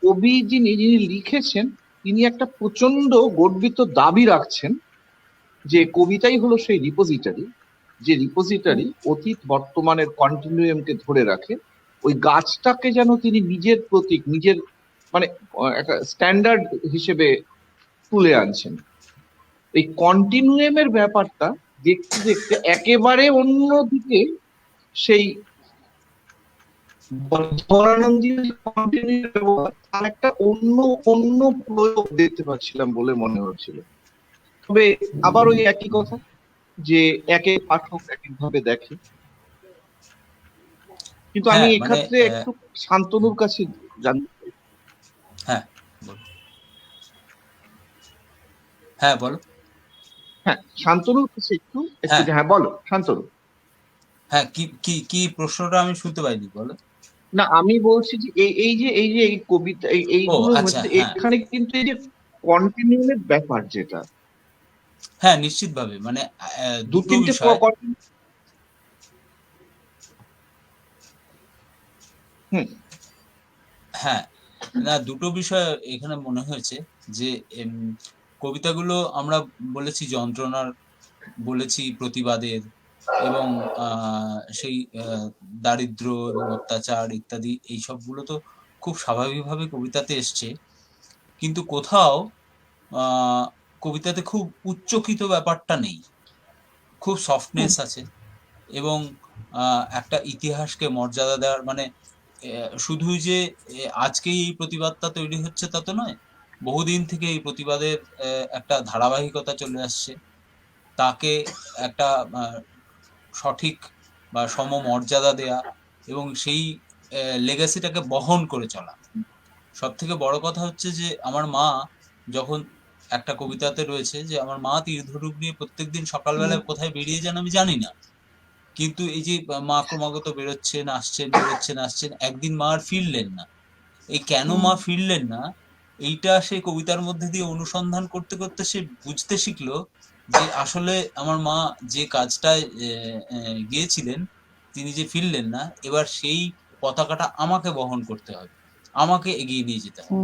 কবি যিনি লিখেছেন, তিনি একটা প্রচন্ড গর্বিত দাবি রাখছেন যে কবিতাই হলো সেই রিপোজিটরি, যে রিপোজিটরি অতীত বর্তমানের কন্টিনিউয়ামকে ধরে রাখে। ওই গাছটাকে যেন তিনি নিজের প্রতীক, নিজের মানে একটা স্ট্যান্ডার্ড হিসেবে তুলে আনছেন। এই কন্টিনিউয়ামের ব্যাপারটা দেখতে দেখতে একেবারে অন্যদিকে সেই তার একটা অন্য প্রয়োগ দেখতে পাচ্ছিলাম বলে মনে হচ্ছিল। তবে আবার ওই একই কথা যে একে পাঠক এক ভাবে দেখে। কিন্তু আমি এক্ষেত্রে একটু শান্তনুর কাছে জানতে চাই। বলো। হ্যাঁ, শান্তনুর কাছে একটু হ্যাঁ বলো শান্তনু। হ্যাঁ, কি প্রশ্নটা আমি শুনতে পাইনি, বলো। না, আমি বলছি যে এই কবিতা এইগুলোর মধ্যে এখানে কিন্তু এই যে কন্টিনিউয়ের ব্যাপার যেটা, হ্যাঁ নিশ্চিতভাবে, মানে দুটো বিষয়। হ্যাঁ, না দুটো বিষয় এখানে মনে হয়েছে যে কবিতাগুলো আমরা বলেছি যন্ত্রণার, বলেছি প্রতিবাদের, এবং সেই দারিদ্র এবং অত্যাচার ইত্যাদি এই সবগুলো তো খুব স্বাভাবিকভাবে কবিতাতে এসছে, কিন্তু কোথাও কবিতাতে খুব উচ্চকিত ব্যাপারটা নেই, খুব সফটনেস আছে, এবং একটা ইতিহাসকে মর্যাদা দেওয়ার, মানে শুধুই যে আজকেই এই প্রতিবাদটা তৈরি হচ্ছে তা তো নয়, বহুদিন থেকে এই প্রতিবাদের একটা ধারাবাহিকতা চলে আসছে, তাকে একটা সঠিক বা সমমর্যাদা দেয়া এবং সেই লেগাসিটাকে বহন করে চলা। সব থেকে বড় কথা হচ্ছে যে আমার মা, যখন একটা কবিতাতে রয়েছে যে আমার মা তীর ধনুক নিয়ে প্রত্যেকদিন সকালবেলায় কোথায় বেরিয়ে যান আমি জানি না, কিন্তু এই যে মা ক্রমাগত বেরোচ্ছেন আসছেন, একদিন মা আর ফিরলেন না। এই কেন মা ফিরলেন না, এইটা সে কবিতার মধ্যে দিয়ে অনুসন্ধান করতে করতে সে বুঝতে শিখলো যে আসলে আমার মা যে কাজটায় গিয়েছিলেন, তিনি যে ফিরলেন না, এবার সেই পতাকাটা আমাকে বহন করতে হবে, আমাকে এগিয়ে নিয়ে যেতে হবে।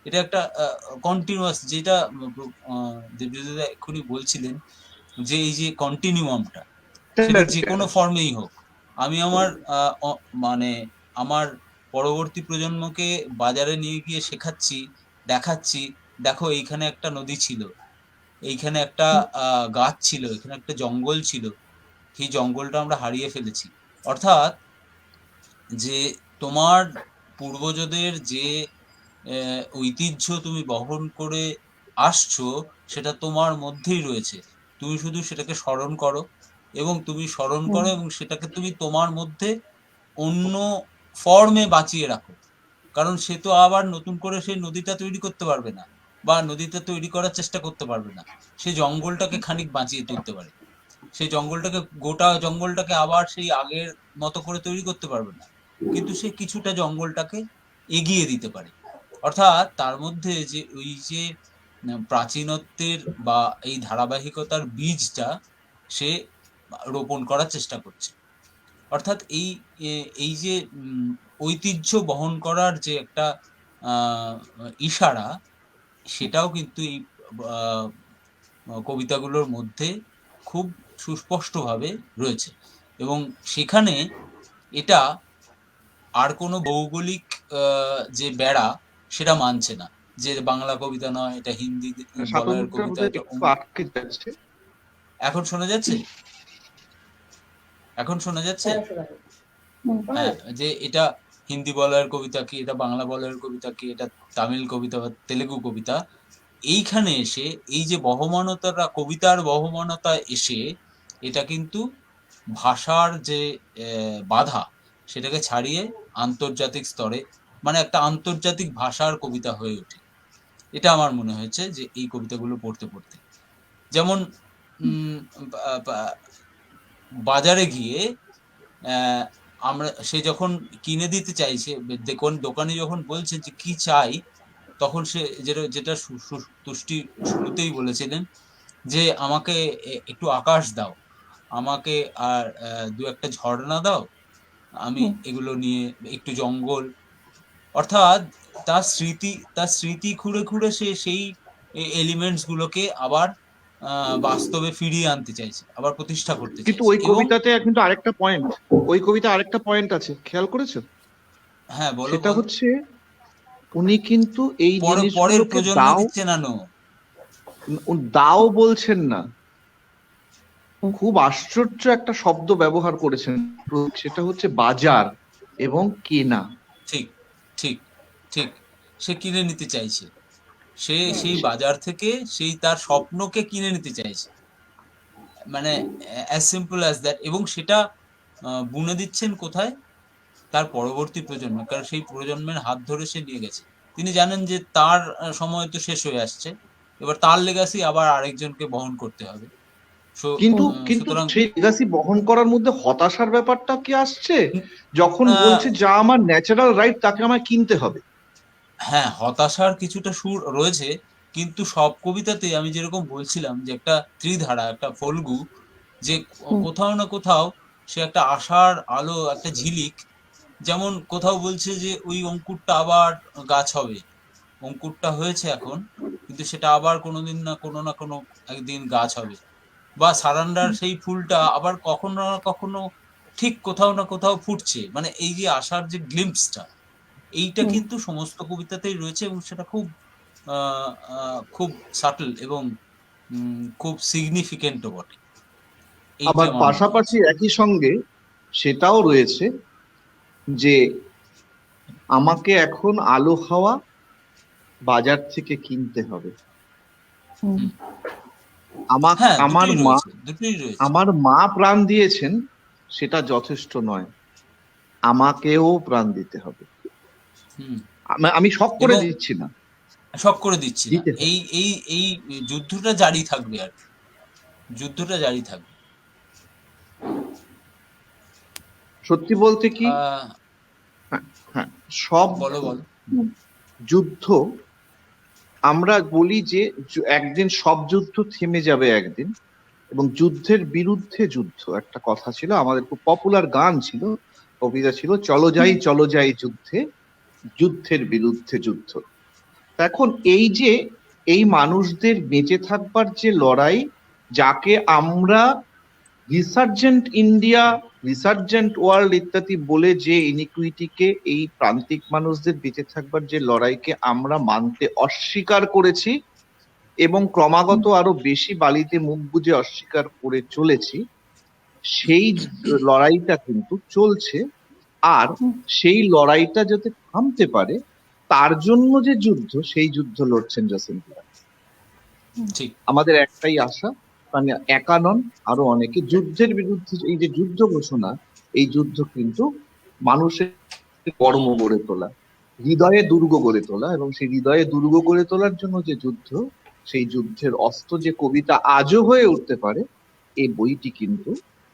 এটা একটা কন্টিনিউয়াস, যেটা দেবজিৎদা এক্ষুনি বলছিলেন যে এই যে কন্টিনিউয়ামটা, সেটা যে কোনো ফর্মেই হোক, আমি আমার মানে আমার পরবর্তী প্রজন্মকে বাজারে নিয়ে গিয়ে শেখাচ্ছি, দেখাচ্ছি, দেখো এইখানে একটা নদী ছিল, এইখানে একটা গাছ ছিল, এখানে একটা জঙ্গল ছিল, সেই জঙ্গলটা আমরা হারিয়ে ফেলেছি। অর্থাৎ যে তোমার পূর্বজদের যে ঐতিহ্য তুমি বহন করে আসছো, সেটা তোমার মধ্যেই রয়েছে, তুমি শুধু সেটাকে স্মরণ করো, এবং সেটাকে তুমি তোমার মধ্যে অন্য ফর্মে বাঁচিয়ে রাখো। কারণ সে তো আবার নতুন করে সেই নদীটা তৈরি করতে পারবে না, বা নদীটা তৈরি করার চেষ্টা করতে পারবে না, সে জঙ্গলটাকে খানিক বাঁচিয়ে তুলতে পারে, সেই গোটা জঙ্গলটাকে আবার সেই আগের মতো করে তৈরি করতে পারবে না, কিন্তু সে কিছুটা জঙ্গলটাকে এগিয়ে দিতে পারে। অর্থাৎ তার মধ্যে যে ওই যে প্রাচীনত্বের বা এই ধারাবাহিকতার বীজটা সে রোপণ করার চেষ্টা করছে। অর্থাৎ এই যে ঐতিহ্য বহন করার যে একটা ইশারা, সেটাও কিন্তু এই কবিতাগুলোর মধ্যে খুব সুস্পষ্টভাবে রয়েছে, এবং সেখানে এটা আর কোনো ভৌগোলিক যে বেড়া সেটা মানছে না, যে বাংলা কবিতা নয়, এটা হিন্দি বলয়ের কবিতা। আটকে যাচ্ছে। এখন শোনা যাচ্ছে? এখন শোনা যাচ্ছে? হ্যাঁ, যে এটা হিন্দি বলয়ের কবিতা কি, এটা বাংলা বলয়ের কবিতা কি, এটা তামিল কবিতা বা তেলেগু কবিতা, এইখানে এসে এই যে বহমানতাটা, কবিতার বহমানতা এসে এটা কিন্তু ভাষার যে বাধা সেটাকে ছাড়িয়ে আন্তর্জাতিক স্তরে, মানে একটা আন্তর্জাতিক ভাষার কবিতা হয়ে ওঠে। এটা আমার মনে হয়েছে যে এই কবিতাগুলো পড়তে পড়তে, যেমন বাজারে গিয়ে আমরা, সে যখন কিনে দিতে চাইছে, দোকানি যখন বলছে যে কি চাই, তখন সে যেটা তুষ্টি শুরুতেই বলেছিলেন যে আমাকে একটু আকাশ দাও, আমাকে আর দু একটা ঝর্ণা দাও, আমি এগুলো নিয়ে একটু জঙ্গল, অর্থাৎ তার স্মৃতি খুঁড়ে খুঁড়ে সে সেই এলিমেন্টস গুলোকে আবার বাস্তবে ফিরিয়ে আনতে চাইছে, আবার প্রতিষ্ঠা করতে চাইছে। কিন্তু ওই কবিতাতে কিন্তু আরেকটা পয়েন্ট, ওই কবিতা আরেকটা পয়েন্ট আছে, খেয়াল করেছো? হ্যাঁ, বলো। সেটা হচ্ছে উনি কিন্তু এই পরের প্রজন্ম দিচ্ছে না, দাও বলছেন না, খুব আশ্চর্য একটা শব্দ ব্যবহার করেছেন, সেটা হচ্ছে বাজার এবং কেনা। ঠিক ঠিক ঠিক, সে কিনে নিতে চাইছে, সে সেই বাজার থেকে সেই তার স্বপ্নকে কিনে নিতে চাইছে, মানে অ্যাজ সিম্পল অ্যাজ দ্যাট। এবং সেটা বুনে দিচ্ছেন কোথায়? তার পরবর্তী প্রজন্ম, কারণ সেই প্রজন্মের হাত ধরে সে নিয়ে গেছে। তিনি জানেন যে তার সময় তো শেষ হয়ে আসছে, এবার তার লেগাসি আবার আরেকজনকে বহন করতে হবে। কিন্তু সেই লেগাসি বহন করার মধ্যে হতাশার ব্যাপারটা কি আসছে, যখন বলছে যা আমার ন্যাচারাল রাইট তাকে আমায় কিনতে হবে? হ্যাঁ, হতাশার কিছুটা সুর রয়েছে, কিন্তু সব কবিতাতে আমি যেরকম বলছিলাম যে একটা ত্রিধারা, একটা ফল্গু, যে কোথাও না কোথাও সে একটা আশার আলো, একটা ঝিলিক, যেমন কোথাও বলছে যে ওই অঙ্কুরটা আবার গাছ হবে, অঙ্কুরটা হয়েছে এখন, কিন্তু সেটা আবার কোনোদিন না কোনো একদিন গাছ হবে, বা সারান্ডার সেই ফুলটা আবার কখনো না কখনো ঠিক কোথাও না কোথাও ফুটছে, মানে এই যে আশার যে গ্লিম্পসটা, এইটা কিন্তু সমস্ত কবিতাতেই রয়েছে, এবং সেটা খুব সাটল এবং খুব সিগনিফিকেন্টও বটে। আবার পাশাপাশি একই সঙ্গে সেটাও রয়েছে যে আমাকে এখন আলো হাওয়া বাজার থেকে কিনতে হবে, আমার মা প্রাণ দিয়েছেন সেটা যথেষ্ট নয়, আমাকেও প্রাণ দিতে হবে। আমি শখ করে দিচ্ছি না, এই যুদ্ধটা জারি থাকবে, আর যুদ্ধটা জারি থাকবে। সত্যি বলতে কি, সব যুদ্ধ আমরা বলি যে একদিন সব যুদ্ধ থেমে যাবে একদিন, এবং যুদ্ধের বিরুদ্ধে যুদ্ধ একটা কথা ছিল, আমাদের খুব পপুলার গান ছিল, কবিতা ছিল, চলো যাই যুদ্ধে, যুদ্ধের বিরুদ্ধে যুদ্ধ। এখন এই যে এই মানুষদের বেঁচে থাকবার যে লড়াই, যাকে আমরা রিসার্জেন্ট ইন্ডিয়া, রিসার্জেন্ট ওয়ার্ল্ড ইত্যাদি বলে যে ইনিকুইটিকে, এই প্রান্তিক মানুষদের বেঁচে থাকবার যে লড়াইকে আমরা মানতে অস্বীকার করেছি এবং ক্রমাগত আরো বেশি বালিতে মুখ বুজে অস্বীকার করে চলেছি, সেই লড়াইটা কিন্তু চলছে। আর সেই লড়াইটা যাতে থামতে পারে তার জন্য যে যুদ্ধ, সেই যুদ্ধ লড়ছেন জসিন্তা। আমাদের একটাই আশা, মানে একা নন, আরো অনেকে। যুদ্ধের বিরুদ্ধে এই যে যুদ্ধ ঘোষণা, এই যুদ্ধ কিন্তু মানুষের কর্ম গড়ে তোলা, হৃদয়ে দুর্গ গড়ে তোলা, এবং সেই হৃদয়ে দুর্গ গড়ে তোলার জন্য যে যুদ্ধ, সেই যুদ্ধের অস্ত্র যে কবিতা আজও হয়ে উঠতে পারে, এই বইটি কিন্তু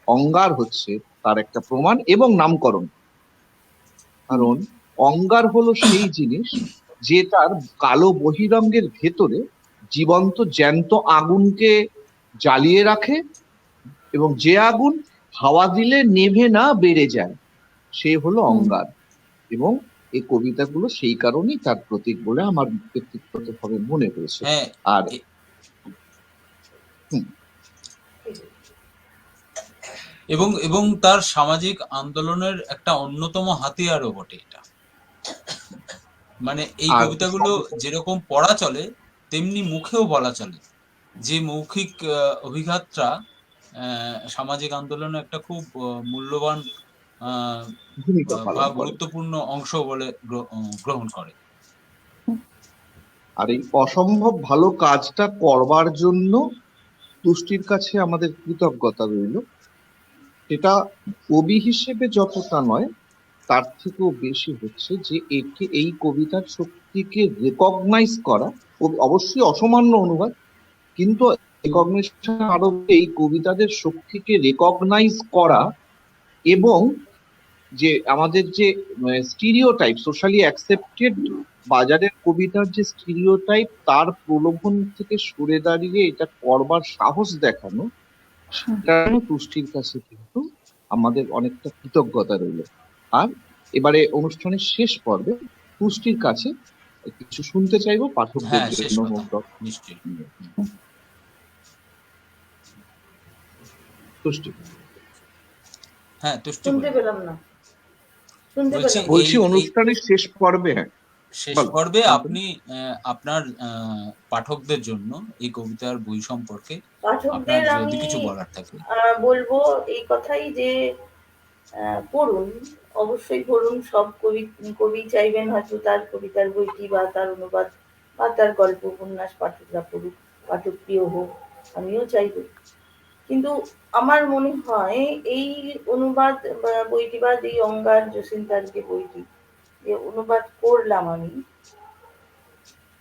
অঙ্গার হচ্ছে তার একটা প্রমাণ এবং নামকরণ। কারণ অঙ্গার হলো সেই জিনিস যে তার কালো বহিরঙ্গের ভেতরে জীবন্ত জ্যান্ত আগুনকে জ্বালিয়ে রাখে, এবং যে আগুন হাওয়া দিলে নেভে না বেড়ে যায় সে হলো অঙ্গার। এবং এই কবিতাগুলো সেই কারণেই তার প্রতীক বলে আমার ব্যক্তিগতভাবে মনে হয়েছে। হ্যাঁ, আর এ- হুম, এবং তার সামাজিক আন্দোলনের একটা অন্যতম হাতিয়ারও বটে এটা। মানে এই আর কবিতাগুলো যেরকম পড়া চলে তেমনি মুখেও বলা চলে, যে মৌখিক অভিঘাতটা সামাজিক আন্দোলনে একটা খুব মূল্যবান ভূমিকা বা পালন করে। গুরুত্বপূর্ণ অংশ বলে গ্রহণ করে। আর এই অসম্ভব ভালো কাজটা করবার জন্য তুষ্টির কাছে আমাদের কৃতজ্ঞতা রইল। এটা কবি হিসেবে যতটা নয়, তার থেকেও বেশি হচ্ছে যে একে এই কবিতার শক্তিকে রেকগনাইজ করা। অবশ্যই অসামান্য অনুবাদ, কিন্তু রেকগনিশন আরো এই কবিতাদের শক্তিকে রেকগনাইজ করা, এবং যে আমাদের যে স্টিরিওটাইপ, সোশ্যালি অ্যাকসেপ্টেড বাজারের কবিতার যে স্টিরিওটাইপ, তার প্রলোভন থেকে সরে দাঁড়িয়ে এটা করবার সাহস দেখানো, সেটা তুষ্টির কাছে কিন্তু আমাদের অনেকটা কৃতজ্ঞতা রইল। আর এবারে অনুষ্ঠানের শেষ পর্বে তুষ্টির কাছে কিছু শুনতে চাইবো পাঠকদের হ্যাঁ, শেষ জন্য। কথা, নিশ্চয়ই। তুষ্টি, হ্যাঁ, তুষ্টি শুনতে বলুন। পেলাম না, শুনতে বলছি পেলাম না। বলছি এই অনুষ্ঠানের শেষ পর্বে, হ্যাঁ শেষ বলো। পর্বে আপনি আপনার পাঠকদের জন্য এই কবিতার বই সম্পর্কে আপনার পাঠকদের যদি আমি কিছু বলার থাকে। বলবো এই কথাই যে পড়ুন, অবশ্যই পড়ুন। সব কবি কবি চাইবেন হয়তো তার কবিতার বইটি বা তার অনুবাদ বা তার গল্প উপন্যাস পাঠকরা পড়ুক, পাঠক প্রিয় হোক, আমিও চাইবো। কিন্তু আমার মনে হয় এই অনুবাদ বইটি বা এই অঙ্গার জসিন্তার যে বইটি যে অনুবাদ করলাম আমি,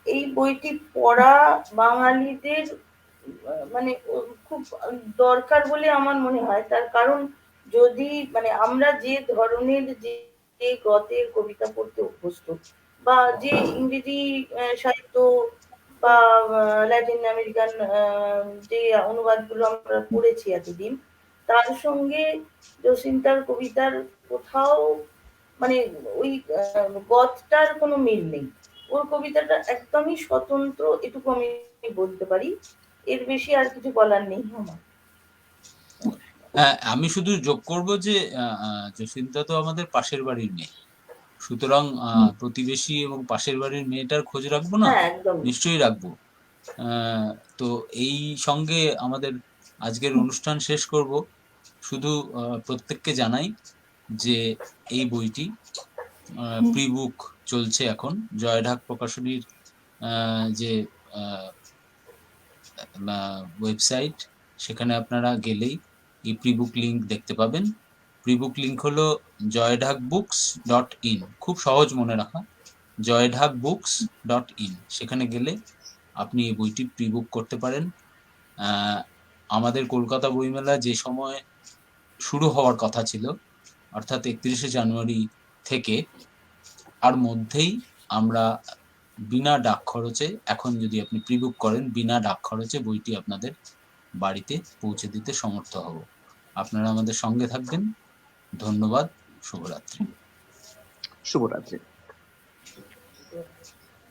এই বইটি পড়া বাঙালিদের মানে খুব দরকার বলে আমার মনে হয়। তার কারণ যদি মানে আমরা যে ধরনের যে যে গতের কবিতা পড়তে অভ্যস্ত বা যে ইংরেজি সাহিত্য বা ল্যাটিন আমেরিকান যে অনুবাদগুলো আমরা পড়েছি এতদিন, তার সঙ্গে জসিন্তার কবিতার কোথাও মানে ওই গতটার কোনো মিল নেই। ওর কবিতাটা একদমই স্বতন্ত্র, এটুকু আমি বলতে পারি। এর বেশি আর কিছু বলার নেই আমার। হ্যাঁ, আমি শুধু যোগ করব যে জসিন্তা তো আমাদের পাশের বাড়ির মেয়ে, সুতরাং প্রতিবেশী এবং পাশের বাড়ির মেয়েটার খোঁজ রাখবো না? হ্যাঁ, একদমই। নিশ্চয়ই রাখবো। আহ, তো এই সঙ্গে আমাদের আজকের অনুষ্ঠান শেষ করব। শুধু প্রত্যেককে জানাই যে এই বইটি প্রি বুক চলছে এখন জয়ঢাক প্রকাশনীর যে ওয়েবসাইট, সেখানে আপনারা গেলেই এই প্রি বুক লিঙ্ক দেখতে পাবেন। প্রি বুক লিঙ্ক হলো joyঢাকবুকস.in, খুব সহজ মনে রাখা, joyঢাকবুকস.in। সেখানে গেলে আপনি এই বইটি প্রি বুক করতে পারেন। আমাদের কলকাতা বইমেলা যে সময় শুরু হওয়ার কথা ছিল, অর্থাৎ 31শে জানুয়ারি থেকে, তার মধ্যেই আমরা বিনা ডাক খরচে, এখন যদি আপনি প্রি বুক করেন, বিনা ডাক খরচে বইটি আপনাদের বাড়িতে পৌঁছে দিতে সমর্থ হব। আপনারা আমাদের সঙ্গে থাকবেন। ধন্যবাদ। শুভরাত্রি। শুভরাত্রি।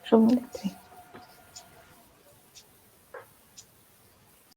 শুভরাত্রি।